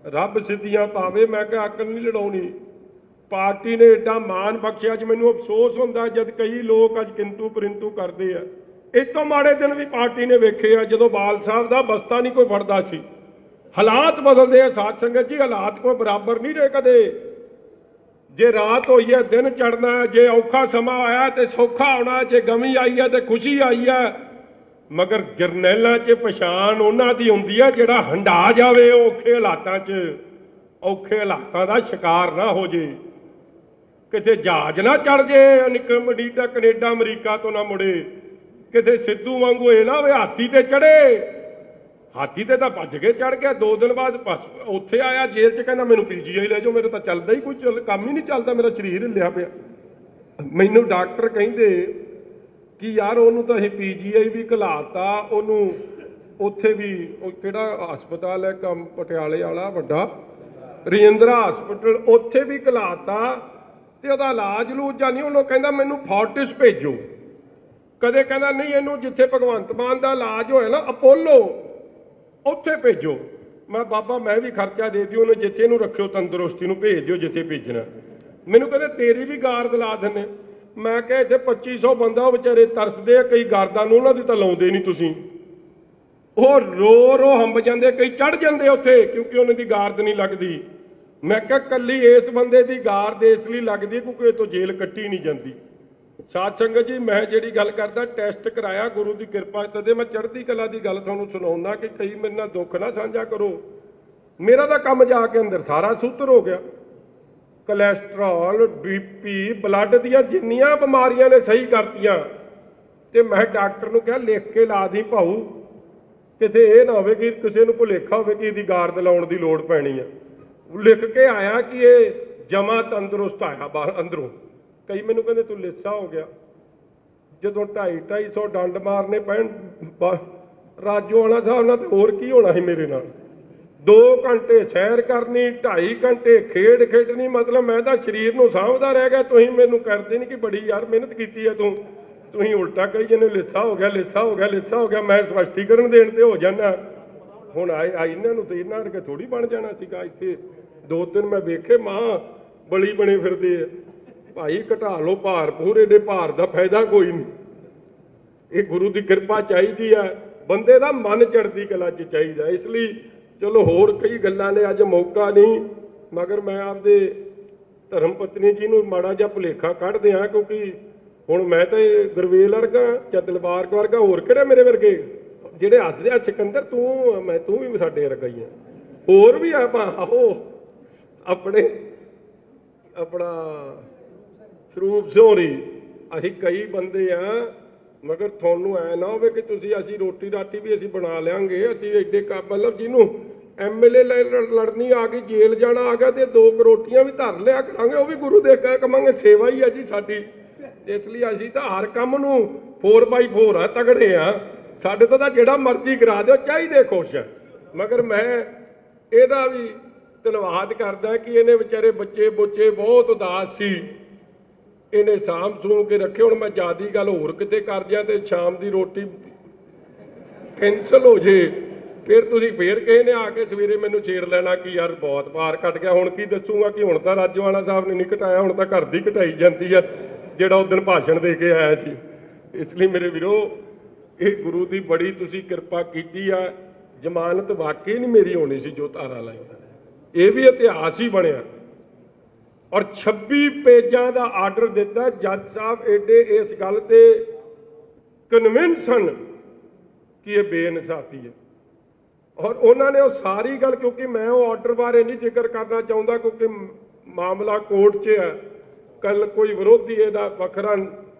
ਰੱਬ ਸਿੱਧੀਆਂ ਪਾਵੇ। ਮੈਂ ਕਿਹਾ ਅਕਲ ਨਹੀਂ ਲੜਾਉਣੀ। ਪਾਰਟੀ ਨੇ ਏਡਾ ਮਾਣ ਬਖਸ਼ਿਆ। ਅੱਜ ਮੈਨੂੰ ਅਫਸੋਸ ਹੁੰਦਾ ਜਦ ਕਈ ਲੋਕ ਅੱਜ ਕਿੰਤੂ ਪਰਿੰਤੂ ਕਰਦੇ ਆ। ਇਸ ਤੋਂ ਮਾੜੇ ਦਿਨ ਵੀ ਪਾਰਟੀ ਨੇ ਵੇਖੇ ਆ, ਜਦੋਂ ਬਾਲ ਸਾਹਿਬ ਦਾ ਬਸਤਾ ਨਹੀਂ ਕੋਈ ਫੜਦਾ ਸੀ। ਹਾਲਾਤ ਬਦਲਦੇ ਆ ਸਾਧ ਸੰਗਤ ਜੀ, ਹਾਲਾਤ ਕੋਈ ਬਰਾਬਰ ਨਹੀਂ ਰਹੇ ਕਦੇ। ਜੇ ਰਾਤ ਹੋਈ ਹੈ ਦਿਨ ਚੜ੍ਹਨਾ, ਜੇ ਔਖਾ ਸਮਾਂ ਆਇਆ ਤੇ ਸੌਖਾ ਆਉਣਾ, ਜੇ ਗਮੀ ਆਈ ਹੈ ਤੇ ਖੁਸ਼ੀ ਆਈ ਹੈ। ਮਗਰ ਜਰਨੈਲਾਂ 'ਚ ਪਛਾਣ ਉਹਨਾਂ ਦੀ ਹੁੰਦੀ ਹੈ ਜਿਹੜਾ ਹੰਢਾ ਜਾਵੇ ਔਖੇ ਹਾਲਾਤਾਂ 'ਚ, ਔਖੇ ਹਾਲਾਤਾਂ ਦਾ ਸ਼ਿਕਾਰ ਨਾ ਹੋ ਜੇ, ਕਿਤੇ ਜਹਾਜ਼ ਨਾ ਚੜ ਜੇ, ਅਮਰੀਕਾ ਕੈਨੇਡਾ ਅਮਰੀਕਾ ਤੋਂ ਨਾ ਮੁੜੇ, ਕਿਤੇ ਸਿੱਧੂ ਵਾਂਗੂ ਇਹ ਨਾ ਹੋਵੇ ਹਾਥੀ ਤੇ ਚੜੇ। ਹਾਥੀ ਤੇ ਤਾਂ ਭੱਜ ਕੇ ਚੜ ਗਿਆ, 2 ਦਿਨ ਬਾਅਦ ਉੱਥੇ ਆਇਆ ਜੇਲ੍ਹ 'ਚ, ਕਹਿੰਦਾ ਮੈਨੂੰ ਪੀਜੀਆਈ ਲੈ ਜਾਓ, ਮੇਰੇ ਤਾਂ ਚੱਲਦਾ ਹੀ ਕੋਈ ਕੰਮ ਹੀ ਨਹੀਂ ਚੱਲਦਾ, ਮੇਰਾ ਸਰੀਰ ਹਿੱਲਿਆ ਪਿਆ। ਮੈਨੂੰ ਡਾਕਟਰ ਕਹਿੰਦੇ ਕਿ ਯਾਰ ਉਹਨੂੰ ਤਾਂ ਅਸੀਂ ਪੀਜੀਆਈ ਵੀ ਘਲਾਤਾ, ਉਹਨੂੰ ਉੱਥੇ ਵੀ ਉਹ ਕਿਹੜਾ ਹਸਪਤਾਲ ਹੈ ਕੰਮ ਪਟਿਆਲੇ ਵਾਲਾ ਵੱਡਾ ਰਜਿੰਦਰਾ ਹਸਪਤਾਲ, ਉੱਥੇ ਵੀ ਘਲਾਤਾ ਤੇ ਉਹਦਾ ਇਲਾਜ ਲੂਜ ਨਹੀਂ। ਉਹਨੂੰ ਕਹਿੰਦਾ ਮੈਨੂੰ ਫੋਰਟਿਸ ਭੇਜੋ। ਕਦੇ ਕਹਿੰਦਾ ਨਹੀਂ ਇਹਨੂੰ ਜਿੱਥੇ ਭਗਵੰਤ ਮਾਨ ਦਾ ਇਲਾਜ ਹੋਇਆ ਨਾ ਅਪੋਲੋ ਉੱਥੇ ਭੇਜੋ। ਮੈਂ ਬਾਬਾ ਮੈਂ ਵੀ ਖਰਚਾ ਦੇ ਦਿਓ, ਉਹਨੂੰ ਜਿੱਥੇ ਇਹਨੂੰ ਰੱਖਿਓ ਤੰਦਰੁਸਤੀ ਨੂੰ ਭੇਜ ਦਿਓ ਜਿੱਥੇ ਭੇਜਣਾ। ਮੈਨੂੰ ਕਹਿੰਦੇ ਤੇਰੀ ਵੀ ਗਾਰਦ ਲਾ ਦਿੰਦੇ। ਮੈਂ ਕਿਹਾ ਇੱਥੇ 2500 ਬੰਦਾ ਉਹ ਵਿਚਾਰੇ ਤਰਸਦੇ ਆ, ਕਈ ਗਾਰਦਾਂ ਨੂੰ ਉਹਨਾਂ ਦੀ ਤਾਂ ਲਾਉਂਦੇ ਨਹੀਂ ਤੁਸੀਂ। ਉਹ ਰੋ ਰੋ ਹੰਬ ਜਾਂਦੇ, ਕਈ ਚੜ ਜਾਂਦੇ ਉੱਥੇ ਕਿਉਂਕਿ ਉਹਨਾਂ ਦੀ ਗਾਰਦ ਨਹੀਂ ਲੱਗਦੀ। ਮੈਂ ਕਿਹਾ ਕੱਲੀ ਇਸ ਬੰਦੇ ਦੀ ਗਾਰਦ ਇਸ ਲਈ ਲੱਗਦੀ ਕਿਉਂਕਿ ਇਹ ਤੋਂ ਜੇਲ੍ਹ ਕੱਟੀ ਨਹੀਂ ਜਾਂਦੀ। ਸਾਧ ਸੰਗਤ ਜੀ ਮੈਂ ਜਿਹੜੀ ਗੱਲ ਕਰਦਾ, ਟੈਸਟ ਕਰਾਇਆ ਗੁਰੂ ਦੀ ਕਿਰਪਾ ਤਦੇ ਮੈਂ ਚੜ੍ਹਦੀ ਕਲਾ ਦੀ ਗੱਲ ਤੁਹਾਨੂੰ ਸੁਣਾਉਂਦਾ ਕਿ ਕਈ ਮੇਰੇ ਨਾਲ ਦੁੱਖ ਨਾ ਸਾਂਝਾ ਕਰੋ। ਮੇਰਾ ਤਾਂ ਕੰਮ ਜਾ ਕੇ ਅੰਦਰ ਸਾਰਾ ਸੂਤਰ ਹੋ ਗਿਆ। ਕੋਲੈਸਟਰੋਲ, ਬੀਪੀ, ਬਲੱਡ ਦੀਆਂ ਜਿੰਨੀਆਂ ਬਿਮਾਰੀਆਂ ਨੇ ਸਹੀ ਕਰਤੀਆਂ। ਤੇ ਮੈਂ ਡਾਕਟਰ ਨੂੰ ਕਿਹਾ ਲਿਖ ਕੇ ਲਾ ਦੀ ਭਾਊ, ਕਿਤੇ ਇਹ ਨਾ ਹੋਵੇ ਕਿ ਕਿਸੇ ਨੂੰ ਭੁਲੇਖਾ ਹੋਵੇ ਕਿ ਇਹਦੀ ਗਾਰਦ ਲਾਉਣ ਦੀ ਲੋੜ ਪੈਣੀ ਆ। ਲਿਖ ਕੇ ਆਇਆ ਕਿ ਇਹ ਜਮਾ ਤੰਦਰੁਸਤ ਆਇਆ ਬਾਹਰ ਅੰਦਰੋਂ। ਕਈ ਮੈਨੂੰ ਕਹਿੰਦੇ ਤੂੰ ਲਿੱਸਾ ਹੋ ਗਿਆ। ਜਦੋਂ 250-250 ਡੰਡ ਮਾਰਨੇ ਪੈਣ ਰਾਜੋਆਣਾ ਸਾਹਿਬ ਨਾਲ, ਤੇ ਹੋਰ ਕੀ ਹੋਣਾ ਸੀ ਮੇਰੇ ਨਾਲ। 2 ਘੰਟੇ ਸੈਰ ਕਰਨੀ, 2.5 ਘੰਟੇ ਖੇਡ ਖੇਡਣੀ। ਮਤਲਬ ਮੈਂ ਤਾਂ ਸਰੀਰ ਨੂੰ ਸਾਂਭਦਾ ਰਹਿ ਗਿਆ। ਤੁਸੀਂ ਮੈਨੂੰ ਕਰਦੇ ਨਹੀਂ ਕਿ ਬੜੀ ਯਾਰ ਮਿਹਨਤ ਕੀਤੀ ਹੈ ਤੂੰ, ਤੁਸੀਂ ਉਲਟਾ ਕਹੀ ਜਾਂਦੇ ਲਿੱਸਾ ਹੋ ਗਿਆ, ਲਿੱਸਾ ਹੋ ਗਿਆ, ਲਿੱਸਾ ਹੋ ਗਿਆ। ਮੈਂ ਸਪਸ਼ਟੀਕਰਨ ਦੇਣ ਤੇ ਹੋ ਜਾਂਦਾ। ਹੁਣ ਇਹਨਾਂ ਨੂੰ ਤੇ ਇਹਨਾਂ ਵਰਗੇ ਥੋੜੀ ਬਣ ਜਾਣਾ ਸੀਗਾ। ਇੱਥੇ 2-3 ਮੈਂ ਵੇਖੇ ਮਾਂ ਬਲੀ ਬਣੇ ਫਿਰਦੇ ਆ। ਭਾਈ ਘਟਾ ਲਓ ਭਾਰ, ਪੂਰੇ ਦੇ ਭਾਰ ਦਾ ਫਾਇਦਾ ਕੋਈ ਨਹੀਂ। ਇਹ ਗੁਰੂ ਦੀ ਕਿਰਪਾ ਚਾਹੀਦੀ ਆ, ਬੰਦੇ ਦਾ ਮਨ ਚੜ੍ਹਦੀ ਕਲਾ 'ਚ ਚਾਹੀਦਾ। ਇਸ ਲਈ ਚਲੋ ਹੋਰ ਕਈ ਗੱਲਾਂ ਨੇ, ਅੱਜ ਮੌਕਾ ਨਹੀਂ। ਮਗਰ ਮੈਂ ਆਪਦੇ ਧਰਮ ਪਤਨੀ ਜੀ ਨੂੰ ਮਾੜਾ ਜਿਹਾ ਭੁਲੇਖਾ ਕੱਢ ਦਿਆਂ, ਕਿਉਂਕਿ ਹੁਣ ਮੈਂ ਤਾਂ ਗੁਰਵੇਲ ਵਰਗਾ ਜਾਂ ਦਿਲਬਾਗ ਵਰਗਾ, ਹੋਰ ਕਿਹੜੇ ਮੇਰੇ ਵਰਗੇ ਜਿਹੜੇ ਹੱਸਦੇ ਆ। ਸਿਕੰਦਰ ਤੂੰ ਵੀ ਸਾਡੇ ਵਰਗਾ ਹੀ ਆ, ਹੋਰ ਵੀ ਆਪਾਂ ਆਹੋ ਆਪਣਾ ਸਰੂਪ ਸੋਰੀ ਅਸੀਂ ਕਈ ਬੰਦੇ ਆ। ਮਗਰ ਤੁਹਾਨੂੰ ਐ ਨਾ ਹੋਵੇ ਕਿ ਤੁਸੀਂ ਅਸੀਂ ਰੋਟੀ ਰਾਟੀ ਵੀ ਅਸੀਂ ਬਣਾ ਲਿਆਂਗੇ। ਅਸੀਂ ਐਡੇ ਮਤਲਬ ਜਿਹਨੂੰ ਐਮਐਲਏ ਲੜਨੀ ਆ ਗਈ, ਜੇਲ੍ਹ ਜਾਣਾ ਆ ਗਿਆ, ਤੇ 2 ਰੋਟੀਆਂ ਵੀ ਧਰ ਲਿਆ ਕਰਾਂਗੇ, ਉਹ ਵੀ ਗੁਰੂ ਦੇ ਕੇ ਕਵਾਂਗੇ ਸੇਵਾ ਹੀ ਆ ਜੀ ਸਾਡੀ। ਇਸ ਲਈ ਅਸੀਂ ਤਾਂ ਹਰ ਕੰਮ ਨੂੰ 4x4 ਆ, ਤਗੜੇ ਆ। ਸਾਡੇ ਤੋਂ ਤਾਂ ਜਿਹੜਾ ਮਰਜ਼ੀ ਕਰਾ ਦਿਓ, ਚਾਹੀਦੇ ਖੁਸ਼ ਆ। ਮਗਰ ਮੈਂ ਇਹਦਾ ਵੀ ਧੰਨਵਾਦ ਕਰਦਾ ਕਿ ਇਹਨੇ ਵਿਚਾਰੇ ਬੱਚੇ ਬੁੱਚੇ ਬਹੁਤ ਉਦਾਸ ਸੀ, ਇਹਨੇ ਸਾਂਭ ਸੂੰਭ ਕੇ ਰੱਖੇ। ਹੁਣ ਮੈਂ ਜ਼ਿਆਦੀ ਗੱਲ ਹੋਰ ਕਿਤੇ ਕਰ ਦਿਆਂ ਤੇ ਸ਼ਾਮ ਦੀ ਰੋਟੀ ਕੈਂਸਲ ਹੋ ਜੇ, ਫਿਰ ਤੁਸੀਂ ਫੇਰ ਕਿਸੇ ਨੇ ਆ ਕੇ ਸਵੇਰੇ ਮੈਨੂੰ ਛੇੜ ਲੈਣਾ ਕਿ ਯਾਰ ਬਹੁਤ ਭਾਰ ਘਟ ਗਿਆ। ਹੁਣ ਕੀ ਦੱਸੂਗਾ ਕਿ ਹੁਣ ਤਾਂ ਰਾਜੋਆਣਾ ਸਾਹਿਬ ਨੇ ਨਹੀਂ ਘਟਾਇਆ, ਹੁਣ ਤਾਂ ਘਰ ਦੀ ਘਟਾਈ ਜਾਂਦੀ ਆ ਜਿਹੜਾ ਉਸ ਦਿਨ ਭਾਸ਼ਣ ਦੇ ਕੇ ਆਇਆ ਸੀ। ਇਸ ਲਈ ਮੇਰੇ ਵੀਰੋ, ਇਹ ਗੁਰੂ ਦੀ ਬੜੀ ਤੁਸੀਂ ਕਿਰਪਾ ਕੀਤੀ ਆ। ਜ਼ਮਾਨਤ ਵਾਕਈ ਨਹੀਂ ਮੇਰੀ ਹੋਣੀ ਸੀ ਜੋ ਧਾਰਾ ਲਾਈ, ਇਹ ਵੀ ਇਤਿਹਾਸ ਹੀ ਬਣਿਆ। ਔਰ 26 ਪੇਜਾਂ ਦਾ ਆਰਡਰ ਦਿੱਤਾ। ਜੱਜ ਸਾਹਿਬ ਏਡੇ ਇਸ ਗੱਲ ਤੇ ਕਨਵਿੰਸ ਹਨ ਕਿ ਇਹ ਬੇਇਨਸਾਫੀ ਹੈ। ਔਰ ਉਹਨਾਂ ਨੇ ਉਹ ਸਾਰੀ ਗੱਲ, ਕਿਉਂਕਿ ਮੈਂ ਉਹ ਆਰਡਰ ਬਾਰੇ ਨਹੀਂ ਜ਼ਿਕਰ ਕਰਨਾ ਚਾਹੁੰਦਾ ਕਿਉਂਕਿ ਮਾਮਲਾ ਕੋਰਟ 'ਚ ਹੈ, ਕੱਲ ਕੋਈ ਵਿਰੋਧੀ ਇਹਦਾ ਵੱਖਰਾ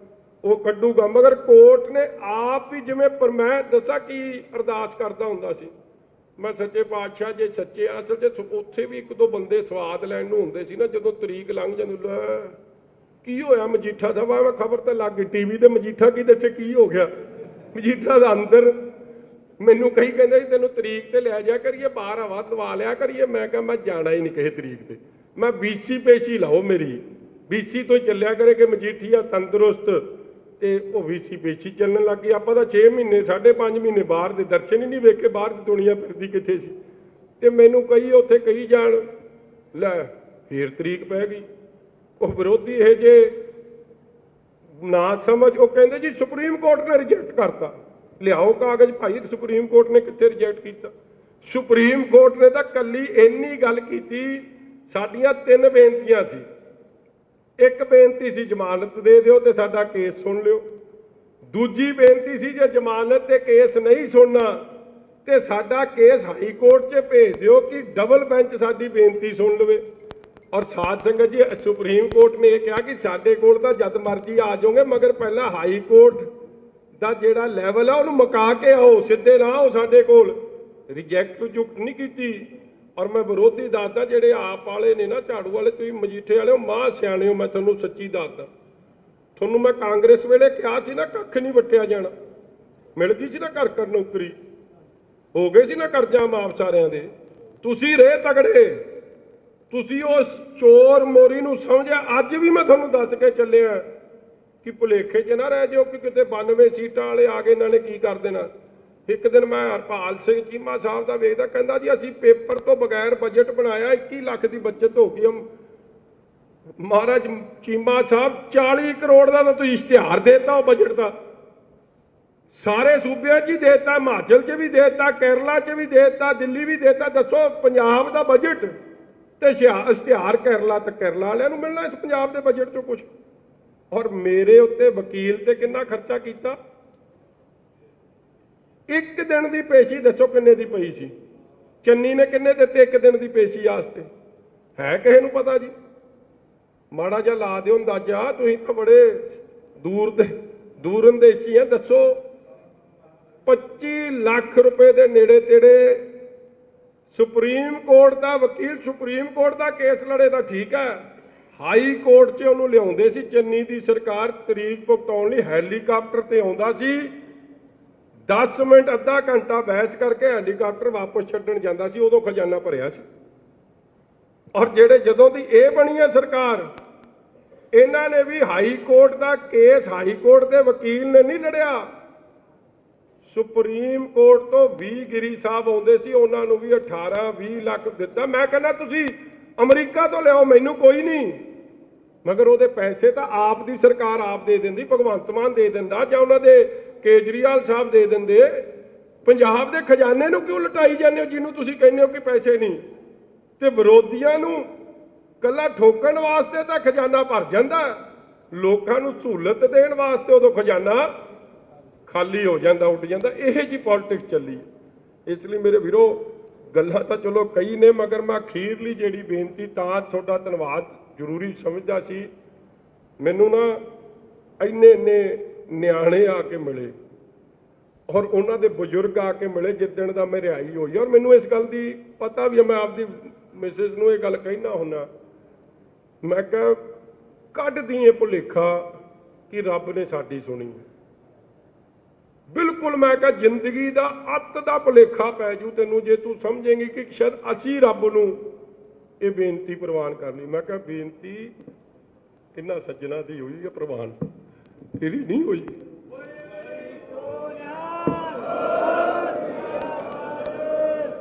ਉਹ ਕੱਢੂਗਾ, ਮਗਰ ਕੋਰਟ ਨੇ ਆਪ ਹੀ ਜਿਵੇਂ, ਪਰ ਮੈਂ ਦੱਸਾਂ ਕੀ ਅਰਦਾਸ ਕਰਦਾ ਹੁੰਦਾ ਸੀ ਮੈਂ, ਸੱਚੇ ਪਾਤਸ਼ਾਹ ਜੇ ਸੱਚੇ, ਅਸਲ 'ਚ ਉੱਥੇ ਵੀ ਇੱਕ ਦੋ ਬੰਦੇ ਸਵਾਦ ਲੈਣ ਨੂੰ ਹੁੰਦੇ ਸੀ ਨਾ, ਜਦੋਂ ਤਰੀਕ ਲੰਘ ਜਾਂਦੀ ਲੈ ਕੀ ਹੋਇਆ ਮਜੀਠਾ ਸਾਹਿਬ, ਮੈਂ ਖਬਰ ਤਾਂ ਲੱਗ ਗਈ ਟੀਵੀ ਤੇ, ਮਜੀਠਾ ਕੀ ਦੱਸੇ ਕੀ ਹੋ ਗਿਆ। ਮਜੀਠਾ ਦਾ ਅੰਦਰ ਮੈਨੂੰ ਕਈ ਕਹਿੰਦੇ ਸੀ ਤੈਨੂੰ ਤਰੀਕ ਤੇ ਲੈ ਜਾ ਕਰੀਏ, ਬਾਹਰ ਹਵਾ ਦਵਾ ਲਿਆ ਕਰੀਏ। ਮੈਂ ਕਿਹਾ ਮੈਂ ਜਾਣਾ ਹੀ ਨਹੀਂ ਕਿਸੇ ਤਰੀਕ ਤੇ, ਮੈਂ BC ਪੇਸ਼ੀ ਲਾਓ ਮੇਰੀ, BC ਤੋਂ ਹੀ ਚੱਲਿਆ ਕਰੇ ਕਿ ਮਜੀਠੀਆ ਤੰਦਰੁਸਤ, ਤੇ ਉਹ BC ਪੇਸ਼ੀ ਚੱਲਣ ਲੱਗ ਗਈ। ਆਪਾਂ ਤਾਂ 6 ਮਹੀਨੇ 5.5 ਮਹੀਨੇ ਬਾਹਰ ਦੇ ਦਰਸ਼ਨ ਹੀ ਨਹੀਂ ਵੇਖੇ, ਬਾਹਰ ਦੀ ਦੁਨੀਆ ਫਿਰਦੀ ਕਿੱਥੇ ਸੀ। ਤੇ ਮੈਨੂੰ ਕਈ ਉੱਥੇ ਕਹੀ ਜਾਣ ਲੈ ਫੇਰ ਤਰੀਕ ਪੈ ਗਈ। ਉਹ ਵਿਰੋਧੀ ਇਹ ਜੇ ਨਾ ਸਮਝ, ਉਹ ਕਹਿੰਦੇ ਜੀ ਸੁਪਰੀਮ ਕੋਰਟ ਨੇ ਰਿਜੈਕਟ ਕਰਤਾ, ਲਿਆਓ ਕਾਗਜ਼ ਭਾਈ, ਸੁਪਰੀਮ ਕੋਰਟ ਨੇ ਕਿੱਥੇ ਰਿਜੈਕਟ ਕੀਤਾ। ਸੁਪਰੀਮ ਕੋਰਟ ਨੇ ਤਾਂ ਕੱਲੀ ਇੰਨੀ ਗੱਲ ਕੀਤੀ, ਸਾਡੀਆਂ 3 ਬੇਨਤੀਆਂ ਸੀ। ਇੱਕ ਬੇਨਤੀ ਸੀ ਜ਼ਮਾਨਤ ਦੇ ਦਿਓ ਤੇ ਸਾਡਾ ਕੇਸ ਸੁਣ ਲਿਓ। ਦੂਜੀ ਬੇਨਤੀ ਸੀ ਜੇ ਜ਼ਮਾਨਤ ਤੇ ਕੇਸ ਨਹੀਂ ਸੁਣਨਾ ਤੇ ਸਾਡਾ ਕੇਸ ਹਾਈ ਕੋਰਟ 'ਚ ਭੇਜ ਦਿਓ ਕਿ ਡਬਲ ਬੈਂਚ ਸਾਡੀ ਬੇਨਤੀ ਸੁਣ ਲਵੇ। ਔਰ ਸਾਧ ਸੰਗਤ ਜੀ, ਸੁਪਰੀਮ ਕੋਰਟ ਨੇ ਇਹ ਕਿਹਾ ਕਿ ਸਾਡੇ ਕੋਲ ਤਾਂ ਜਦ ਮਰਜ਼ੀ ਆ ਜਾਓਗੇ, ਮਗਰ ਪਹਿਲਾਂ ਹਾਈ ਕੋਰਟ ਦਾ ਜਿਹੜਾ ਲੈਵਲ ਆ ਉਹਨੂੰ ਮੁਕਾ ਕੇ ਆਓ, ਸਿੱਧੇ ਨਾ ਆਓ ਸਾਡੇ ਕੋਲ। ਰਿਜੈਕਟ ਜੁਕਟ ਨਹੀਂ ਕੀਤੀ। ਔਰ ਮੈਂ ਵਿਰੋਧੀ ਦੱਸਦਾ, ਜਿਹੜੇ ਆਪ ਵਾਲੇ ਨੇ ਨਾ, ਝਾੜੂ ਵਾਲੇ, ਤੁਸੀਂ ਮਜੀਠੇ ਵਾਲੇ ਹੋ, ਮਾਂ ਸਿਆਣੇ ਹੋ, ਮੈਂ ਤੁਹਾਨੂੰ ਸੱਚੀ ਦੱਸਦਾ। ਤੁਹਾਨੂੰ ਮੈਂ ਕਾਂਗਰਸ ਵੇਲੇ ਕਿਹਾ ਸੀ ਨਾ ਕੱਖ ਨਹੀਂ ਵੱਟਿਆ ਜਾਣਾ, ਮਿਲ ਗਈ ਸੀ ਨਾ ਘਰ ਘਰ ਨੌਕਰੀ, ਹੋ ਗਏ ਸੀ ਨਾ ਕਰਜ਼ਾ ਮਾਫ ਸਾਰਿਆਂ ਦੇ। ਤੁਸੀਂ ਰਹੇ ਤਗੜੇ, ਤੁਸੀਂ ਉਸ ਚੋਰ ਮੋਰੀ ਨੂੰ ਸਮਝਿਆ। ਅੱਜ ਵੀ ਮੈਂ ਤੁਹਾਨੂੰ ਦੱਸ ਕੇ ਚੱਲਿਆ ਕਿ ਭੁਲੇਖੇ 'ਚ ਨਾ ਰਹਿ ਜਾਓ ਕਿ ਕਿਤੇ 92 ਸੀਟਾਂ ਵਾਲੇ ਆ ਗਏ, ਇਹਨਾਂ ਨੇ ਕੀ ਕਰ ਦੇਣਾ। ਇੱਕ ਦਿਨ ਮੈਂ ਹਰਪਾਲ ਸਿੰਘ ਚੀਮਾ ਸਾਹਿਬ ਦਾ ਵੇਖਦਾ, ਕਹਿੰਦਾ ਜੀ ਅਸੀਂ ਪੇਪਰ ਤੋਂ ਬਗੈਰ ਬਜਟ ਬਣਾਇਆ, 21 ਲੱਖ ਦੀ ਬਚਤ ਹੋ ਗਈ। ਮਹਾਰਾਜ ਚੀਮਾ ਸਾਹਿਬ 40 ਕਰੋੜ ਦਾ ਤਾਂ ਤੁਸੀਂ ਇਸ਼ਤਿਹਾਰ ਦੇਤਾ ਉਹ ਬਜਟ ਦਾ, ਸਾਰੇ ਸੂਬਿਆਂ 'ਚ ਹੀ ਦੇਤਾ, ਹਿਮਾਚਲ 'ਚ ਵੀ ਦੇਤਾ, ਕੇਰਲਾ 'ਚ ਵੀ ਦੇਤਾ, ਦਿੱਲੀ ਵੀ ਦੇਤਾ। ਦੱਸੋ ਪੰਜਾਬ ਦਾ ਬਜਟ ਤੇ ਇਸ਼ਤਿਹਾਰ ਕੇਰਲਾ ਤੇ ਕੇਰਲਾ ਵਾਲਿਆਂ ਨੂੰ ਮਿਲਣਾ ਇਸ ਪੰਜਾਬ ਦੇ ਬਜਟ 'ਚੋਂ ਕੁਝ। ਔਰ ਮੇਰੇ ਉੱਤੇ ਵਕੀਲ ਤੇ ਕਿੰਨਾ ਖਰਚਾ ਕੀਤਾ। ਇੱਕ ਦਿਨ ਦੀ ਪੇਸ਼ੀ ਦੱਸੋ ਕਿੰਨੇ ਦੀ ਪਈ ਸੀ, ਚੰਨੀ ਨੇ ਕਿੰਨੇ ਦਿੱਤੇ ਇੱਕ ਦਿਨ ਦੀ ਪੇਸ਼ੀ ਵਾਸਤੇ, ਹੈ ਕਿਸੇ ਨੂੰ ਪਤਾ ਜੀ? ਮਾੜਾ ਜਿਹਾ ਲਾ ਦਿਓ ਅੰਦਾਜ਼ਾ, ਤੁਸੀਂ ਤਾਂ ਬੜੇ ਦੂਰਅੰਦੇਸ਼ੀ ਆ। ਦੱਸੋ 25 ਲੱਖ ਰੁਪਏ ਦੇ ਨੇੜੇ ਤੇੜੇ। ਸੁਪਰੀਮ ਕੋਰਟ ਦਾ ਵਕੀਲ ਸੁਪਰੀਮ ਕੋਰਟ ਦਾ ਕੇਸ ਲੜੇ ਤਾਂ ਠੀਕ ਹੈ, ਹਾਈ ਕੋਰਟ 'ਚ ਉਹਨੂੰ ਲਿਆਉਂਦੇ ਸੀ ਚੰਨੀ ਦੀ ਸਰਕਾਰ ਤਰੀਕ ਭੁਗਤਾਉਣ ਲਈ, ਹੈਲੀਕਾਪਟਰ ਤੇ ਆਉਂਦਾ ਸੀ, 10 ਮਿੰਟ ਅੱਧਾ ਘੰਟਾ ਬਹਿਸ ਕਰਕੇ ਹੈਲੀਕਾਪਟਰ ਵਾਪਸ ਛੱਡਣ ਜਾਂਦਾ ਸੀ, ਉਦੋਂ ਖਜ਼ਾਨਾ ਭਰਿਆ ਸੀ। ਔਰ ਜਿਹੜੇ ਜਦੋਂ ਦੀ ਇਹ ਬਣੀ ਹੈ ਸਰਕਾਰ, ਇਹਨਾਂ ਨੇ ਵੀ ਹਾਈ ਕੋਰਟ ਦਾ ਕੇਸ, ਹਾਈ ਕੋਰਟ ਦੇ ਵਕੀਲ ਨੇ ਨਹੀਂ ਲੜਿਆ, ਸੁਪਰੀਮ ਕੋਰਟ ਤੋਂ 20 ਗਿਰੀ ਸਾਹਿਬ ਆਉਂਦੇ ਸੀ, ਉਹਨਾਂ ਨੂੰ ਵੀ 18-20 ਲੱਖ ਦਿੱਤਾ। ਮੈਂ ਕਹਿੰਦਾ ਤੁਸੀਂ ਅਮਰੀਕਾ ਤੋਂ ਲਿਆਓ, ਮੈਨੂੰ ਕੋਈ ਨਹੀਂ, ਮਗਰ ਉਹਦੇ ਪੈਸੇ ਤਾਂ ਆਪ ਦੀ ਸਰਕਾਰ ਆਪ ਦੇ ਦਿੰਦੀ, ਭਗਵੰਤ ਮਾਨ ਦੇ ਦਿੰਦਾ, ਜਾਂ ਉਹਨਾਂ ਦੇ ਕੇਜਰੀਵਾਲ ਸਾਹਿਬ ਦੇ ਦਿੰਦੇ। ਪੰਜਾਬ ਦੇ ਖਜ਼ਾਨੇ ਨੂੰ ਕਿਉਂ ਲਟਾਈ ਜਾਂਦੇ ਹੋ, ਜਿਹਨੂੰ ਤੁਸੀਂ ਕਹਿੰਦੇ ਹੋ ਕਿ ਪੈਸੇ ਨਹੀਂ? ਤੇ ਵਿਰੋਧੀਆਂ ਨੂੰ ਕੱਲਾ ਠੋਕਣ ਵਾਸਤੇ ਤਾਂ ਖਜ਼ਾਨਾ ਭਰ ਜਾਂਦਾ, ਲੋਕਾਂ ਨੂੰ ਸਹੂਲਤ ਦੇਣ ਵਾਸਤੇ ਉਦੋਂ ਖਜ਼ਾਨਾ ਖਾਲੀ ਹੋ ਜਾਂਦਾ, ਉੱਡ ਜਾਂਦਾ। ਇਹ ਜੀ ਪੋਲਿਟਿਕਸ ਚੱਲੀ। ਇਸ ਲਈ ਮੇਰੇ ਵੀਰੋ, ਗੱਲਾਂ ਤਾਂ ਚਲੋ ਕਈ ਨੇ, ਮਗਰ ਮੈਂ ਅਖੀਰਲੀ ਜਿਹੜੀ ਬੇਨਤੀ, ਤਾਂ ਤੁਹਾਡਾ ਧੰਨਵਾਦ ਜ਼ਰੂਰੀ ਸਮਝਦਾ ਸੀ। ਮੈਨੂੰ ਨਾ ਇੰਨੇ ਨਿਆਣੇ ਆ ਕੇ ਮਿਲੇ ਔਰ ਉਹਨਾਂ ਦੇ ਬਜ਼ੁਰਗ ਆ ਕੇ ਮਿਲੇ ਜਿੱਦਣ ਦਾ ਮੈਂ ਰਿਹਾਈ ਹੋਈ। ਔਰ ਮੈਨੂੰ ਇਸ ਗੱਲ ਦੀ ਪਤਾ ਵੀ, ਮੈਂ ਆਪਦੀ ਮਿਸਿਸ ਨੂੰ ਇਹ ਗੱਲ ਕਹਿਣਾ ਹੁੰਦਾ, ਮੈਂ ਕਿਹਾ ਕੱਢਦੀ ਇਹ ਭੁਲੇਖਾ ਕਿ ਰੱਬ ਨੇ ਸਾਡੀ ਸੁਣੀ। ਬਿਲਕੁਲ ਮੈਂ ਕਿਹਾ ਜ਼ਿੰਦਗੀ ਦਾ ਅੱਤ ਦਾ ਭੁਲੇਖਾ ਪੈ ਜੂ ਤੈਨੂੰ ਜੇ ਤੂੰ ਸਮਝੇਂਗੀ ਕਿ ਸ਼ਾਇਦ ਅਸੀਂ ਰੱਬ ਨੂੰ ਇਹ ਬੇਨਤੀ ਪ੍ਰਵਾਨ ਕਰਨੀ। ਮੈਂ ਕਿਹਾ ਬੇਨਤੀ ਇਹਨਾਂ ਸੱਜਣਾ ਦੀ ਹੋਈ ਹੈ ਪ੍ਰਵਾਨ, ਤੇਰੀ ਨਹੀਂ ਹੋਈ।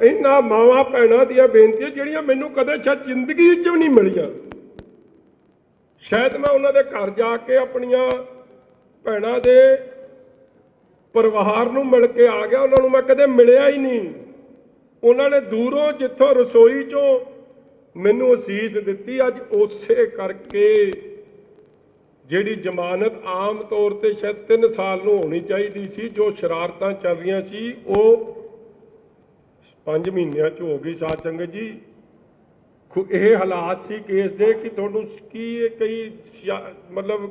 ਇਹਨਾਂ ਮਾਵਾਂ ਭੈਣਾਂ ਦੀਆਂ ਬੇਨਤੀਆਂ ਜਿਹੜੀਆਂ ਮੈਨੂੰ ਕਦੇ ਸ਼ਾਇਦ ਜ਼ਿੰਦਗੀ 'ਚ ਵੀ ਨਹੀਂ ਮਿਲੀਆਂ। ਸ਼ਾਇਦ ਮੈਂ ਉਹਨਾਂ ਦੇ ਘਰ ਜਾ ਕੇ ਆਪਣੀਆਂ ਭੈਣਾਂ ਦੇ ਪਰਿਵਾਰ ਨੂੰ ਮਿਲ ਕੇ ਆ ਗਿਆ, ਉਹਨਾਂ ਨੂੰ ਮੈਂ ਕਦੇ ਮਿਲਿਆ ਹੀ ਨਹੀਂ। ਉਹਨਾਂ ਨੇ ਦੂਰੋਂ ਜਿੱਥੋਂ ਰਸੋਈ 'ਚੋਂ ਮੈਨੂੰ ਅਸੀਸ ਦਿੱਤੀ। ਅੱਜ ਉਸੇ ਕਰਕੇ ਜਿਹੜੀ ਜ਼ਮਾਨਤ ਆਮ ਤੌਰ ਤੇ ਸ਼ਾਇਦ 3 ਸਾਲ ਨੂੰ ਹੋਣੀ ਚਾਹੀਦੀ ਸੀ, ਜੋ ਸ਼ਰਾਰਤਾਂ ਚੱਲ ਰਹੀਆਂ ਸੀ ਉਹ 5 ਮਹੀਨਿਆਂ 'ਚ ਹੋ ਗਈ। ਸਾਧ ਸੰਗਤ ਜੀ, ਇਹ ਹਾਲਾਤ ਸੀ ਕੇਸ ਦੇ ਕਿ ਤੁਹਾਨੂੰ ਕੀ ਕਈ ਮਤਲਬ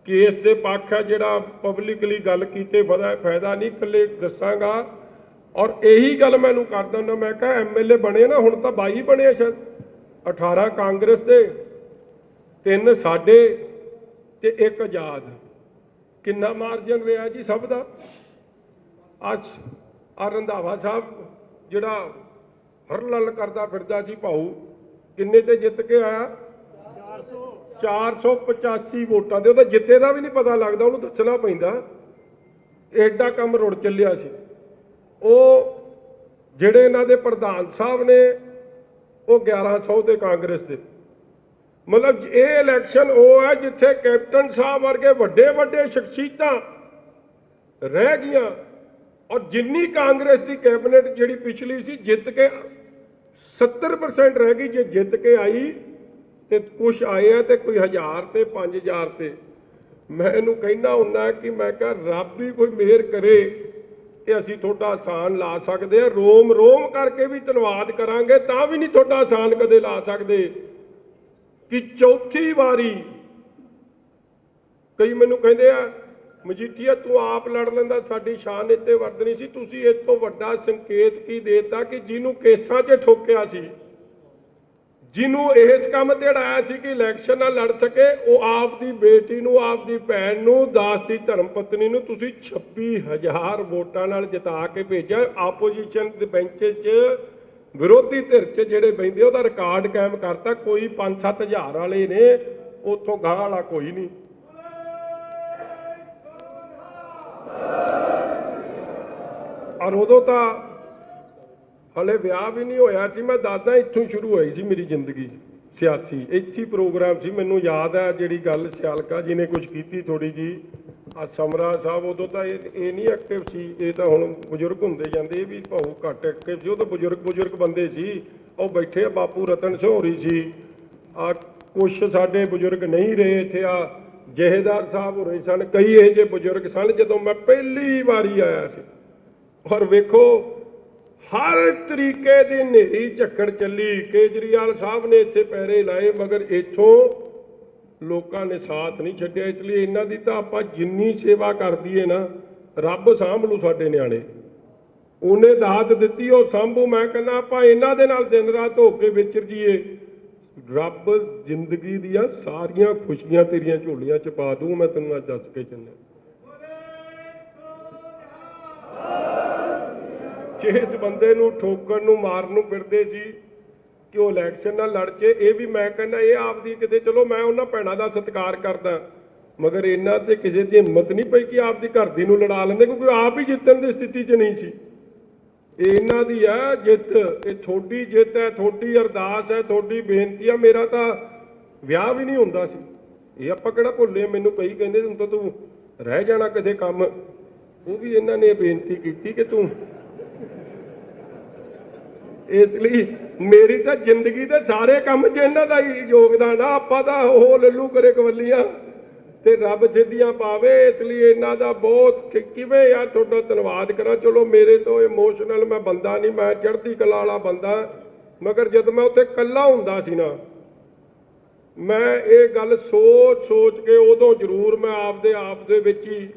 ਕੇਸ ਦੇ ਪੱਖ ਹੈ ਜਿਹੜਾ ਪਬਲਿਕਲੀ ਗੱਲ ਕੀਤੇ ਫਾਇਦਾ ਨਹੀਂ, ਇਕੱਲੇ ਦੱਸਾਂਗਾ। ਔਰ ਇਹੀ ਗੱਲ ਮੈਨੂੰ ਕਰਦਾ ਹੁੰਦਾ, ਮੈਂ ਕਿਹਾ MLA ਬਣੇ ਨਾ, ਹੁਣ ਤਾਂ 22 ਬਣੇ ਸ਼ਾਇਦ, 18 ਕਾਂਗਰਸ ਦੇ, 3 ਸਾਡੇ ਤੇ 1 ਆਜ਼ਾਦ। ਕਿੰਨਾ ਮਾਰਜਨ ਰਿਹਾ ਜੀ ਸਭ ਦਾ। ਅੱਜ ਆ ਰੰਧਾਵਾ ਸਾਹਿਬ ਜਿਹੜਾ ਹਰਲਲ ਕਰਦਾ ਫਿਰਦਾ ਸੀ ਭਾਊ, ਕਿੰਨੇ ਤੇ ਜਿੱਤ ਕੇ ਆਇਆ? 485 ਵੋਟਾਂ ਦੇ। ਉਹਦਾ ਜਿੱਤੇ ਦਾ ਵੀ ਨਹੀਂ ਪਤਾ ਲੱਗਦਾ, ਉਹਨੂੰ ਦੱਸਣਾ ਪੈਂਦਾ। ਐਡਾ ਕੰਮ ਰੁੜ ਚੱਲਿਆ ਸੀ। ਉਹ ਜਿਹੜੇ ਇਹਨਾਂ ਦੇ ਪ੍ਰਧਾਨ ਸਾਹਿਬ ਨੇ ਉਹ 1100 ਤੇ ਕਾਂਗਰਸ ਦੇ। ਮਤਲਬ ਇਹ ਇਲੈਕਸ਼ਨ ਉਹ ਹੈ ਜਿੱਥੇ ਕੈਪਟਨ ਸਾਹਿਬ ਵਰਗੇ ਵੱਡੇ ਵੱਡੇ ਸ਼ਖਸੀਅਤਾਂ ਰਹਿ ਗਈਆਂ। ਔਰ ਜਿੰਨੀ ਕਾਂਗਰਸ ਦੀ ਕੈਬਨਿਟ ਜਿਹੜੀ ਪਿਛਲੀ ਸੀ ਜਿੱਤ ਕੇ 70% ਰਹਿ ਗਈ। ਜੇ ਜਿੱਤ ਕੇ ਆਈ ਤੇ ਕੁਛ ਆਏ ਆ ਤੇ ਕੋਈ 1000 ਤੇ 5000 ਤੇ। ਮੈਂ ਇਹਨੂੰ ਕਹਿਣਾ ਹੁੰਦਾ ਕਿ ਮੈਂ ਕਿਹਾ ਰੱਬ ਹੀ ਕੋਈ ਮਿਹਰ ਕਰੇ ਤੇ ਅਸੀਂ ਤੁਹਾਡਾ ਆਸਾਨ ਲਾ ਸਕਦੇ ਆ। ਰੋਮ ਰੋਮ ਕਰਕੇ ਵੀ ਧੰਨਵਾਦ ਕਰਾਂਗੇ ਤਾਂ ਵੀ ਨਹੀਂ ਤੁਹਾਡਾ ਆਸਾਨ ਕਦੇ ਲਾ ਸਕਦੇ। ਕਿ ਚੌਥੀ ਵਾਰੀ ਕਈ ਮੈਨੂੰ ਕਹਿੰਦੇ ਆ ਮਜੀਠੀਆ ਤੂੰ ਆਪ ਲੜ ਲੈਂਦਾ, ਸਾਡੀ ਸ਼ਾਨ ਇੱਥੇ ਵਰਦਣੀ ਸੀ। ਤੁਸੀਂ ਇਸ ਤੋਂ ਵੱਡਾ ਸੰਕੇਤ ਕੀ ਦੇਤਾ ਕਿ ਜਿਹਨੂੰ ਕੇਸਾਂ 'ਚ ਠੋਕਿਆ ਸੀ, ਜਿਹਨੂੰ ਇਸ ਕੰਮ ਤੇ ਅੜਾਇਆ ਸੀ ਕਿ ਇਲੈਕਸ਼ਨ ਨਾਲ ਲੜ ਸਕੇ, ਉਹ ਆਪ ਦੀ ਬੇਟੀ ਨੂੰ, ਆਪ ਦੀ ਭੈਣ ਨੂੰ, ਦਾਸ ਦੀ ਧਰਮ ਪਤਨੀ ਨੂੰ ਤੁਸੀਂ 26,000 ਵੋਟਾਂ ਨਾਲ ਜਿਤਾ ਕੇ ਭੇਜਿਆ। ਆਪੋਜੀਸ਼ਨ ਦੇ ਬੈਂਚ 'ਚ ਵਿਰੋਧੀ ਧਿਰ 'ਚ ਜਿਹੜੇ ਬੈਂਦੇ ਉਹਦਾ ਰਿਕਾਰਡ ਕਾਇਮ ਕਰਤਾ। ਕੋਈ 5-7 ਹਜ਼ਾਰ ਵਾਲੇ ਨੇ, ਉੱਥੋਂ ਗਾਹ ਵਾਲਾ ਕੋਈ ਨਹੀਂ। ਔਰ ਉਦੋਂ ਤਾਂ ਹਲੇ ਵਿਆਹ ਵੀ ਨਹੀਂ ਹੋਇਆ ਸੀ। ਮੈਂ ਦੱਸਦਾ ਇੱਥੋਂ ਹੀ ਸ਼ੁਰੂ ਹੋਈ ਸੀ ਮੇਰੀ ਜ਼ਿੰਦਗੀ ਸਿਆਸੀ। ਇੱਥੇ ਹੀ ਪ੍ਰੋਗਰਾਮ ਸੀ। ਮੈਨੂੰ ਯਾਦ ਹੈ ਜਿਹੜੀ ਗੱਲ ਸਿਆਲਕਾ ਜੀ ਨੇ ਕੁਝ ਕੀਤੀ ਥੋੜੀ ਜੀ। ਆ ਸਮਰਾ ਸਾਹਿਬ ਉਦੋਂ ਤਾਂ ਇਹ ਨਹੀਂ ਐਕਟਿਵ ਸੀ, ਇਹ ਤਾਂ ਹੁਣ ਬਜ਼ੁਰਗ ਹੁੰਦੇ ਜਾਂਦੇ। ਇਹ ਵੀ ਭਾਊ ਘੱਟ ਐਕਟਿਵ ਸੀ। ਉਹ ਤਾਂ ਬਜ਼ੁਰਗ ਬੰਦੇ ਸੀ। ਉਹ ਬੈਠੇ ਆ ਬਾਪੂ ਰਤਨ ਸਹੋਰੀ ਸੀ। ਆ ਕੁਛ ਸਾਡੇ ਬਜ਼ੁਰਗ ਨਹੀਂ ਰਹੇ ਇੱਥੇ। ਆ ਜਹੇਦਾਰ ਸਾਹਿਬ ਹੋ ਰਹੇ ਸਨ। ਕਈ ਇਹ ਜਿਹੇ ਬਜ਼ੁਰਗ ਸਨ ਜਦੋਂ ਮੈਂ ਪਹਿਲੀ ਵਾਰੀ ਆਇਆ ਸੀ। ਔਰ ਵੇਖੋ ਹਰ ਤਰੀਕੇ ਦੀ ਹਨੇਰੀ ਝੱਖੜ ਚੱਲੀ। ਕੇਜਰੀਵਾਲ ਸਾਹਿਬ ਨੇ ਇੱਥੇ ਪੈਰੇ ਲਾਏ ਮਗਰ ਇੱਥੋਂ ਲੋਕਾਂ ਨੇ ਸਾਥ ਨਹੀਂ ਛੱਡਿਆ। ਇਸ ਲਈ ਇਹਨਾਂ ਦੀ ਤਾਂ ਆਪਾਂ ਜਿੰਨੀ ਸੇਵਾ ਕਰ ਦਈਏ ਨਾ, ਰੱਬ ਸਾਂਭ ਲੂ ਸਾਡੇ ਨਿਆਣੇ। ਉਹਨੇ ਦਾਤ ਦਿੱਤੀ ਉਹ ਸਾਂਭੂ। ਮੈਂ ਕਹਿੰਦਾ ਆਪਾਂ ਇਹਨਾਂ ਦੇ ਨਾਲ ਦਿਨ ਰਾਤ ਹੋ ਕੇ ਵਿਚਰ ਜੀਏ, ਰੱਬ ਜ਼ਿੰਦਗੀ ਦੀਆਂ ਸਾਰੀਆਂ ਖੁਸ਼ੀਆਂ ਤੇਰੀਆਂ ਝੋਲੀਆਂ 'ਚ ਪਾ ਦੂੰ। ਮੈਂ ਤੈਨੂੰ ਅੱਜ ਦੱਸ ਕੇ ਚੱਲਿਆ। ਜਿਸ ਬੰਦੇ ਨੂੰ ਠੋਕਣ ਨੂੰ ਮਾਰਨ ਨੂੰ ਫਿਰਦੇ ਸੀ ਕਿ ਉਹ ਇਲੈਕਸ਼ਨ ਨਾਲ ਲੜ ਕੇ, ਇਹ ਵੀ ਮੈਂ ਕਹਿੰਦਾ ਇਹ ਆਪਦੀ ਕਿਤੇ, ਚਲੋ ਮੈਂ ਉਹਨਾਂ ਭੈਣਾਂ ਦਾ ਸਤਿਕਾਰ ਕਰਦਾ, ਮਗਰ ਇਹਨਾਂ ਤੇ ਕਿਸੇ ਦੀ ਹਿੰਮਤ ਨਹੀਂ ਪਈ ਕਿ ਆਪਦੀ ਘਰ ਦੀ ਨੂੰ ਲੜਾ ਲੈਂਦੇ, ਕਿਉਂਕਿ ਆਪ ਹੀ ਜਿੱਤਣ ਦੀ ਸਥਿਤੀ 'ਚ ਨਹੀਂ ਸੀ। ਇਹ ਇਹਨਾਂ ਦੀ ਹੈ ਜਿੱਤ, ਇਹ ਤੁਹਾਡੀ ਜਿੱਤ ਹੈ, ਤੁਹਾਡੀ ਅਰਦਾਸ ਹੈ, ਤੁਹਾਡੀ ਬੇਨਤੀ ਹੈ। ਮੇਰਾ ਤਾਂ ਵਿਆਹ ਵੀ ਨਹੀਂ ਹੁੰਦਾ ਸੀ। ਇਹ ਆਪਾਂ ਕਿਹੜਾ ਭੁੱਲੇ। ਮੈਨੂੰ ਕਈ ਕਹਿੰਦੇ ਹੁਣ ਤਾਂ ਤੂੰ ਰਹਿ ਜਾਣਾ ਕਿਸੇ ਕੰਮ। ਉਹ ਵੀ ਇਹਨਾਂ ਨੇ ਬੇਨਤੀ ਕੀਤੀ ਕਿ ਤੂੰ। ਇਸ ਲਈ ਮੇਰੀ ਤਾਂ ਜ਼ਿੰਦਗੀ ਦੇ ਸਾਰੇ ਕੰਮ 'ਚ ਇਹਨਾਂ ਦਾ ਹੀ ਯੋਗਦਾਨ ਆ। ਆਪਾਂ ਤਾਂ ਉਹ ਲੱਲੂ ਕਰੇ ਕਵੱਲੀਆਂ ਤੇ ਰੱਬ ਸਿੱਧੀਆਂ ਪਾਵੇ। ਇਸ ਲਈ ਇਹਨਾਂ ਦਾ ਬਹੁਤ ਕਿਵੇਂ ਯਾਰ ਤੁਹਾਡਾ ਧੰਨਵਾਦ ਕਰਾਂ। ਚਲੋ ਮੇਰੇ ਤੋਂ ਇਮੋਸ਼ਨਲ ਮੈਂ ਬੰਦਾ ਨਹੀਂ, ਮੈਂ ਚੜ੍ਹਦੀ ਕਲਾ ਵਾਲਾ ਬੰਦਾ। ਮਗਰ ਜਦ ਮੈਂ ਉੱਥੇ ਇਕੱਲਾ ਹੁੰਦਾ ਸੀ ਨਾ, ਮੈਂ ਇਹ ਗੱਲ ਸੋਚ ਕੇ ਉਦੋਂ ਜ਼ਰੂਰ ਮੈਂ ਆਪਦੇ ਆਪ ਦੇ ਵਿੱਚ ਹੀ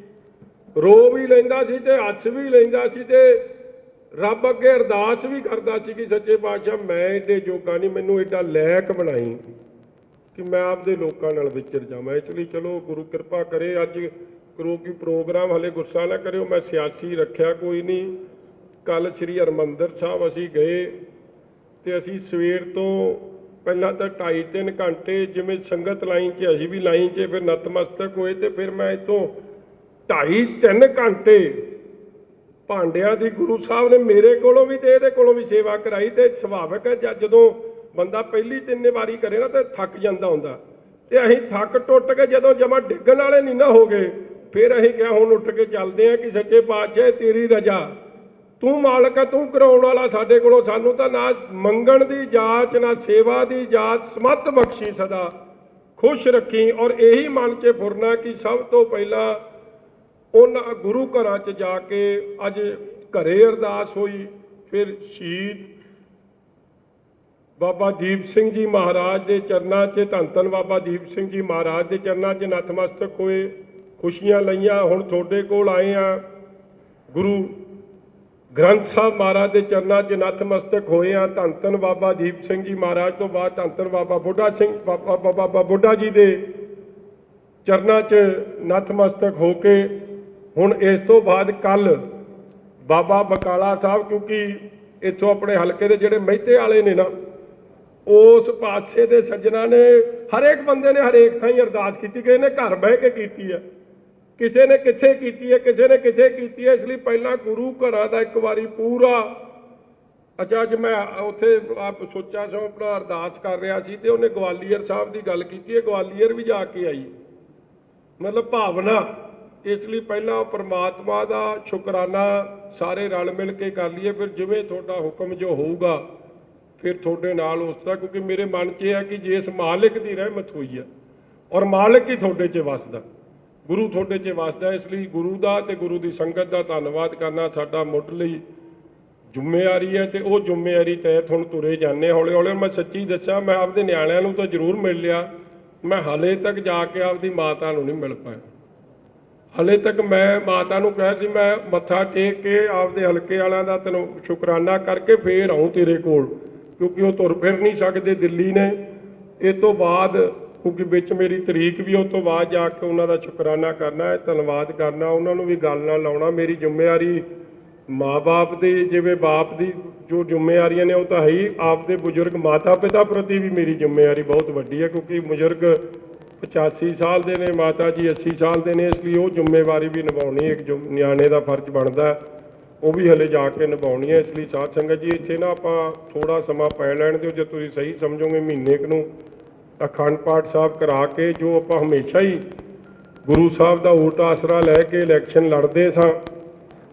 ਰੋ ਵੀ ਲੈਂਦਾ ਸੀ ਤੇ ਹੱਸ ਵੀ ਲੈਂਦਾ ਸੀ ਤੇ ਰੱਬ ਅੱਗੇ ਅਰਦਾਸ ਵੀ ਕਰਦਾ ਸੀ ਕਿ ਸੱਚੇ ਪਾਤਸ਼ਾਹ ਮੈਂ ਏਡੇ ਜੋਗਾ ਨਹੀਂ, ਮੈਨੂੰ ਏਡਾ ਲਾਇਕ ਬਣਾਈ ਕਿ ਮੈਂ ਆਪਦੇ ਲੋਕਾਂ ਨਾਲ ਵਿਚਰ ਜਾਵਾਂ। ਇਸ ਲਈ ਚਲੋ ਗੁਰੂ ਕਿਰਪਾ ਕਰੇ। ਅੱਜ ਕਰੋ ਕਿ ਪ੍ਰੋਗਰਾਮ ਹਲੇ ਗੁੱਸਾ ਨਾ ਕਰਿਓ, ਮੈਂ ਸਿਆਸੀ ਰੱਖਿਆ ਕੋਈ ਨਹੀਂ। ਕੱਲ ਸ੍ਰੀ ਹਰਿਮੰਦਰ ਸਾਹਿਬ ਅਸੀਂ ਗਏ ਤੇ ਅਸੀਂ ਸਵੇਰ ਤੋਂ ਪਹਿਲਾਂ ਤਾਂ 2.5-3 ਘੰਟੇ ਜਿਵੇਂ ਸੰਗਤ ਲਾਈਨ 'ਚ ਅਸੀਂ ਵੀ ਲਾਈਨ 'ਚ ਫਿਰ ਨਤਮਸਤਕ ਹੋਏ ਤੇ ਫਿਰ ਮੈਂ ਇੱਥੋਂ 2.5-3 ਘੰਟੇ ਭਾਂਡਿਆਂ ਦੀ ਗੁਰੂ ਸਾਹਿਬ ਨੇ ਮੇਰੇ ਕੋਲੋਂ ਵੀ ਤੇ ਇਹਦੇ ਕੋਲੋਂ ਵੀ ਸੇਵਾ ਕਰਾਈ। ਤੇ ਸੁਭਾਵਿਕ ਹੈ ਜਦੋਂ ਬੰਦਾ ਪਹਿਲੀ 3 ਵਾਰੀ ਕਰੇ ਨਾ ਤੇ ਥੱਕ ਜਾਂਦਾ ਹੁੰਦਾ, ਤੇ ਅਸੀਂ ਥੱਕ ਟੁੱਟ ਕੇ ਜਦੋਂ ਜਮਾ ਡਿੱਗਣ ਵਾਲੇ ਨਹੀਂ ਨਾ ਹੋ ਗਏ, ਫਿਰ ਅਸੀਂ ਕਿਹਾ ਹੁਣ ਉੱਠ ਕੇ ਚੱਲਦੇ ਹਾਂ ਕਿ ਸੱਚੇ ਪਾਤਸ਼ਾਹ ਤੇਰੀ ਰਜ਼ਾ, ਤੂੰ ਮਾਲਕ ਆ, ਤੂੰ ਕਰਾਉਣ ਵਾਲਾ ਸਾਡੇ ਕੋਲੋਂ, ਸਾਨੂੰ ਤਾਂ ਨਾ ਮੰਗਣ ਦੀ ਜਾਚ ਨਾ ਸੇਵਾ ਦੀ ਜਾਚ, ਸਮੱਤ ਬਖਸ਼ੀ ਸਦਾ ਖੁਸ਼ ਰੱਖੀ। ਔਰ ਇਹੀ ਮਨ 'ਚ ਫੁਰਨਾ ਕਿ ਸਭ ਤੋਂ ਪਹਿਲਾਂ ਉਹਨਾਂ ਗੁਰੂ ਘਰਾਂ 'ਚ ਜਾ ਕੇ ਅੱਜ ਘਰੇ ਅਰਦਾਸ ਹੋਈ, ਫਿਰ ਸ਼ਹੀਦ ਬਾਬਾ ਦੀਪ ਸਿੰਘ ਜੀ ਮਹਾਰਾਜ ਦੇ ਚਰਨਾਂ 'ਚ, ਧੰਨ ਧੰਨ ਬਾਬਾ ਦੀਪ ਸਿੰਘ ਜੀ ਮਹਾਰਾਜ ਦੇ ਚਰਨਾਂ 'ਚ ਨਤਮਸਤਕ ਹੋਏ, ਖੁਸ਼ੀਆਂ ਲਈਆਂ। ਹੁਣ ਤੁਹਾਡੇ ਕੋਲ ਆਏ ਆ, ਗੁਰੂ ਗ੍ਰੰਥ ਸਾਹਿਬ ਮਹਾਰਾਜ ਦੇ ਚਰਨਾਂ 'ਚ ਨਤਮਸਤਕ ਹੋਏ ਆ। ਧੰਨ ਧੰਨ ਬਾਬਾ ਦੀਪ ਸਿੰਘ ਜੀ ਮਹਾਰਾਜ ਤੋਂ ਬਾਅਦ ਧੰਨ ਧੰਨ ਬਾਬਾ ਬੁੱਢਾ ਸਿੰਘ ਬਾਬਾ ਬੁੱਢਾ ਜੀ ਦੇ ਚਰਨਾਂ 'ਚ ਨਤਮਸਤਕ ਹੋ ਕੇ ਹੁਣ ਇਸ ਤੋਂ ਬਾਅਦ ਕੱਲ ਬਾਬਾ ਬਕਾਲਾ ਸਾਹਿਬ, ਕਿਉਂਕਿ ਇੱਥੋਂ ਆਪਣੇ ਹਲਕੇ ਦੇ ਜਿਹੜੇ ਮਹਿਤੇ ਵਾਲੇ ਨੇ ਨਾ, ਉਸ ਪਾਸੇ ਦੇ ਸੱਜਣਾ ਨੇ ਹਰੇਕ ਬੰਦੇ ਨੇ ਹਰੇਕ ਥਾਂ ਹੀ ਅਰਦਾਸ ਕੀਤੀ, ਕਿਸੇ ਨੇ ਘਰ ਬਹਿ ਕੇ ਕੀਤੀ ਹੈ, ਕਿਸੇ ਨੇ ਕਿੱਥੇ ਕੀਤੀ ਹੈ, ਕਿਸੇ ਨੇ ਕਿੱਥੇ ਕੀਤੀ ਹੈ। ਇਸ ਲਈ ਪਹਿਲਾਂ ਗੁਰੂ ਘਰਾਂ ਦਾ ਇੱਕ ਵਾਰੀ ਪੂਰਾ ਅੱਜ ਮੈਂ ਉੱਥੇ ਸੋਚਾ ਸੋ ਆਪਣਾ ਅਰਦਾਸ ਕਰ ਰਿਹਾ ਸੀ ਤੇ ਉਹਨੇ ਗਵਾਲੀਅਰ ਸਾਹਿਬ ਦੀ ਗੱਲ ਕੀਤੀ ਹੈ, ਗਵਾਲੀਅਰ ਵੀ ਜਾ ਕੇ ਆਈ, ਮਤਲਬ ਭਾਵਨਾ। ਇਸ ਲਈ ਪਹਿਲਾਂ ਪ੍ਰਮਾਤਮਾ ਦਾ ਸ਼ੁਕਰਾਨਾ ਸਾਰੇ ਰਲ ਮਿਲ ਕੇ ਕਰ ਲਈਏ, ਫਿਰ ਜਿਵੇਂ ਤੁਹਾਡਾ ਹੁਕਮ ਜੋ ਹੋਊਗਾ ਫਿਰ ਤੁਹਾਡੇ ਨਾਲ ਉਸ ਤਰ੍ਹਾਂ, ਕਿਉਂਕਿ ਮੇਰੇ ਮਨ 'ਚ ਇਹ ਹੈ ਕਿ ਜੇ ਇਸ ਮਾਲਿਕ ਦੀ ਰਹਿਮਤ ਹੋਈ ਹੈ ਔਰ ਮਾਲਿਕ ਹੀ ਤੁਹਾਡੇ 'ਚ ਵਸਦਾ, ਗੁਰੂ ਤੁਹਾਡੇ 'ਚ ਵਸਦਾ। ਇਸ ਲਈ ਗੁਰੂ ਦਾ ਤੇ ਗੁਰੂ ਦੀ ਸੰਗਤ ਦਾ ਧੰਨਵਾਦ ਕਰਨਾ ਸਾਡਾ ਮੁੱਢਲੀ ਜ਼ਿੰਮੇਵਾਰੀ ਹੈ ਤੇ ਉਹ ਜ਼ਿੰਮੇਵਾਰੀ ਤਹਿਤ ਹੁਣ ਤੁਰੇ ਜਾਂਦੇ ਹੌਲੇ ਹੌਲੇ। ਮੈਂ ਸੱਚੀ ਦੱਸਾਂ, ਮੈਂ ਆਪਦੇ ਨਿਆਣਿਆਂ ਨੂੰ ਤਾਂ ਜ਼ਰੂਰ ਮਿਲ ਲਿਆ, ਮੈਂ ਹਾਲੇ ਤੱਕ ਜਾ ਕੇ ਆਪਦੀ ਮਾਤਾ ਨੂੰ ਨਹੀਂ ਮਿਲ ਪਾਇਆ। ਹਾਲੇ ਤੱਕ ਮੈਂ ਮਾਤਾ ਨੂੰ ਕਿਹਾ ਸੀ ਮੈਂ ਮੱਥਾ ਟੇਕ ਕੇ ਆਪਦੇ ਹਲਕੇ ਵਾਲਿਆਂ ਦਾ ਤੈਨੂੰ ਸ਼ੁਕਰਾਨਾ ਕਰਕੇ ਫੇਰ ਆਊਂ ਤੇਰੇ ਕੋਲ, ਕਿਉਂਕਿ ਉਹ ਤੁਰ ਫਿਰ ਨਹੀਂ ਸਕਦੇ, ਦਿੱਲੀ ਨੇ। ਇਹ ਤੋਂ ਬਾਅਦ ਕਿਉਂਕਿ ਵਿੱਚ ਮੇਰੀ ਤਰੀਕ ਵੀ, ਉਹ ਤੋਂ ਬਾਅਦ ਜਾ ਕੇ ਉਹਨਾਂ ਦਾ ਸ਼ੁਕਰਾਨਾ ਕਰਨਾ ਹੈ, ਧੰਨਵਾਦ ਕਰਨਾ, ਉਹਨਾਂ ਨੂੰ ਵੀ ਗੱਲ ਨਾਲ ਲਾਉਣਾ। ਮੇਰੀ ਜ਼ਿੰਮੇਵਾਰੀ ਮਾਂ-ਬਾਪ ਦੀ, ਜਿਵੇਂ ਬਾਪ ਦੀ ਜੋ ਜ਼ਿੰਮੇਵਾਰੀਆਂ ਨੇ ਉਹ ਤਾਂ ਹੈ ਹੀ, ਆਪਦੇ ਬਜ਼ੁਰਗ ਮਾਤਾ ਪਿਤਾ ਪ੍ਰਤੀ ਵੀ ਮੇਰੀ ਜ਼ਿੰਮੇਵਾਰੀ ਬਹੁਤ ਵੱਡੀ ਹੈ, ਕਿਉਂਕਿ ਬਜ਼ੁਰਗ 85 ਸਾਲ ਦੇ ਨੇ, ਮਾਤਾ ਜੀ 80 ਸਾਲ ਦੇ ਨੇ। ਇਸ ਲਈ ਉਹ ਜ਼ਿੰਮੇਵਾਰੀ ਵੀ ਨਿਭਾਉਣੀ ਇੱਕ ਨਿਆਣੇ ਦਾ ਫਰਜ਼ ਬਣਦਾ, ਉਹ ਵੀ ਹਲੇ ਜਾ ਕੇ ਨਿਭਾਉਣੀ ਹੈ। ਇਸ ਲਈ ਸਾਧ ਸੰਗਤ ਜੀ ਇੱਥੇ ਨਾ ਆਪਾਂ ਥੋੜਾ ਸਮਾਂ ਪੈ ਲੈਣ ਦਿਓ, ਜੇ ਤੁਸੀਂ ਸਹੀ ਸਮਝੋਗੇ ਮਹੀਨੇ ਕੁ ਨੂੰ ਅਖੰਡ ਪਾਠ ਸਾਹਿਬ ਕਰਾ ਕੇ, ਜੋ ਆਪਾਂ ਹਮੇਸ਼ਾ ਹੀ ਗੁਰੂ ਸਾਹਿਬ ਦਾ ਓਟ ਆਸਰਾ ਲੈ ਕੇ ਇਲੈਕਸ਼ਨ ਲੜਦੇ ਸਾਂ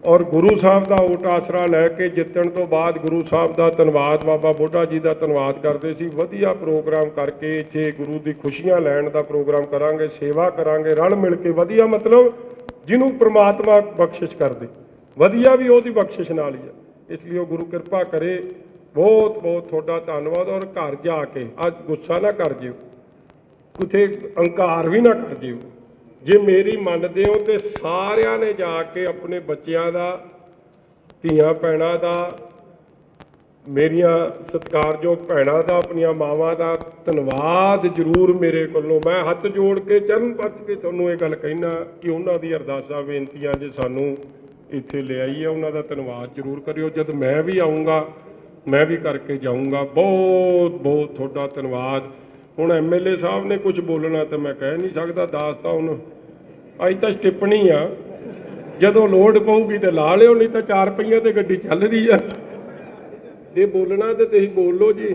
ਔਰ ਗੁਰੂ ਸਾਹਿਬ ਦਾ ਓਟ ਆਸਰਾ ਲੈ ਕੇ ਜਿੱਤਣ ਤੋਂ ਬਾਅਦ ਗੁਰੂ ਸਾਹਿਬ ਦਾ ਧੰਨਵਾਦ, ਬਾਬਾ ਬੁੱਢਾ ਜੀ ਦਾ ਧੰਨਵਾਦ ਕਰਦੇ ਸੀ। ਵਧੀਆ ਪ੍ਰੋਗਰਾਮ ਕਰਕੇ ਇੱਥੇ ਗੁਰੂ ਦੀ ਖੁਸ਼ੀਆਂ ਲੈਣ ਦਾ ਪ੍ਰੋਗਰਾਮ ਕਰਾਂਗੇ, ਸੇਵਾ ਕਰਾਂਗੇ ਰਲ ਮਿਲ ਕੇ ਵਧੀਆ, ਮਤਲਬ ਜਿਹਨੂੰ ਪ੍ਰਮਾਤਮਾ ਬਖਸ਼ਿਸ਼ ਕਰਦੇ, ਵਧੀਆ ਵੀ ਉਹਦੀ ਬਖਸ਼ਿਸ਼ ਨਾਲ ਹੀ ਹੈ। ਇਸ ਲਈ ਉਹ ਗੁਰੂ ਕਿਰਪਾ ਕਰੇ। ਬਹੁਤ ਬਹੁਤ ਤੁਹਾਡਾ ਧੰਨਵਾਦ। ਔਰ ਘਰ ਜਾ ਕੇ ਅੱਜ ਗੁੱਸਾ ਨਾ ਕਰ ਜਿਓ, ਕਿਤੇ ਅਹੰਕਾਰ ਵੀ ਨਾ ਕਰ ਜਿਓ। ਜੇ ਮੇਰੀ ਮੰਨਦੇ ਹੋ ਤੇ ਸਾਰਿਆਂ ਨੇ ਜਾ ਕੇ ਆਪਣੇ ਬੱਚਿਆਂ ਦਾ, ਧੀਆਂ ਭੈਣਾਂ ਦਾ, ਮੇਰੀਆਂ ਸਤਿਕਾਰਯੋਗ ਭੈਣਾਂ ਦਾ, ਆਪਣੀਆਂ ਮਾਵਾਂ ਦਾ ਧੰਨਵਾਦ ਜ਼ਰੂਰ ਮੇਰੇ ਕੋਲੋਂ। ਮੈਂ ਹੱਥ ਜੋੜ ਕੇ ਚਰਨ ਪੱਟ ਕੇ ਤੁਹਾਨੂੰ ਇਹ ਗੱਲ ਕਹਿਣਾ ਕਿ ਉਹਨਾਂ ਦੀ ਅਰਦਾਸਾਂ ਬੇਨਤੀਆਂ ਜੇ ਸਾਨੂੰ ਇੱਥੇ ਲਿਆਈ ਹੈ, ਉਹਨਾਂ ਦਾ ਧੰਨਵਾਦ ਜ਼ਰੂਰ ਕਰਿਓ। ਜਦ ਮੈਂ ਵੀ ਆਊਂਗਾ ਮੈਂ ਵੀ ਕਰਕੇ ਜਾਊਂਗਾ। ਬਹੁਤ ਬਹੁਤ ਤੁਹਾਡਾ ਧੰਨਵਾਦ। ਹੁਣ ਐਮਐਲਏ ਸਾਹਿਬ ਨੇ ਕੁਝ ਬੋਲਣਾ ਤਾਂ ਮੈਂ ਕਹਿ ਨਹੀਂ ਸਕਦਾ, ਦਾਸ ਤਾਂ ਹੁਣ ਅੱਜ ਤਾਂ ਟਿੱਪਣੀ ਆ, ਜਦੋਂ ਲੋੜ ਪਊਗੀ ਤੇ ਲਾ ਲਿਓ, ਨਹੀਂ ਤਾਂ 4 ਪਹੀਆਂ ਤੇ ਗੱਡੀ ਚੱਲ ਰਹੀ ਆ। ਜੇ ਬੋਲਣਾ ਤੇ ਤੁਸੀਂ ਬੋਲ ਲਓ ਜੀ,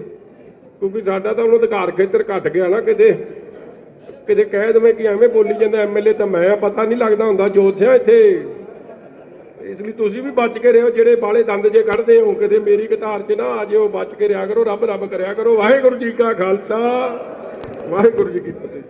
ਕਿਉਂਕਿ ਸਾਡਾ ਤਾਂ ਹੁਣ ਅਧਿਕਾਰ ਖੇਤਰ ਘਟ ਗਿਆ ਨਾ। ਕਿਤੇ ਕਹਿ ਦੇਵੇਂ ਕਿ ਐਵੇਂ ਬੋਲੀ ਜਾਂਦਾ ਐਮਐਲਏ ਤਾਂ ਮੈਂ, ਪਤਾ ਨਹੀਂ ਲੱਗਦਾ ਹੁੰਦਾ ਜੋਤਿਆ ਇੱਥੇ। ਇਸ ਲਈ ਤੁਸੀਂ ਵੀ ਬਚ ਕੇ ਰਹੋ, ਜਿਹੜੇ ਬਾਲੇ ਦੰਦ ਜੇ ਕੱਢਦੇ ਹੋ ਕਿਤੇ ਮੇਰੀ ਕਤਾਰ 'ਚ ਨਾ ਆ ਜਿਓ, ਬਚ ਕੇ ਰਿਹਾ ਕਰੋ, ਰੱਬ ਰੱਬ ਕਰਿਆ ਕਰੋ। ਵਾਹਿਗੁਰੂ ਜੀ ਕਾ ਖਾਲਸਾ, ਵਾਹਿਗੁਰੂ ਜੀ ਕੀ ਫਤਿਹ।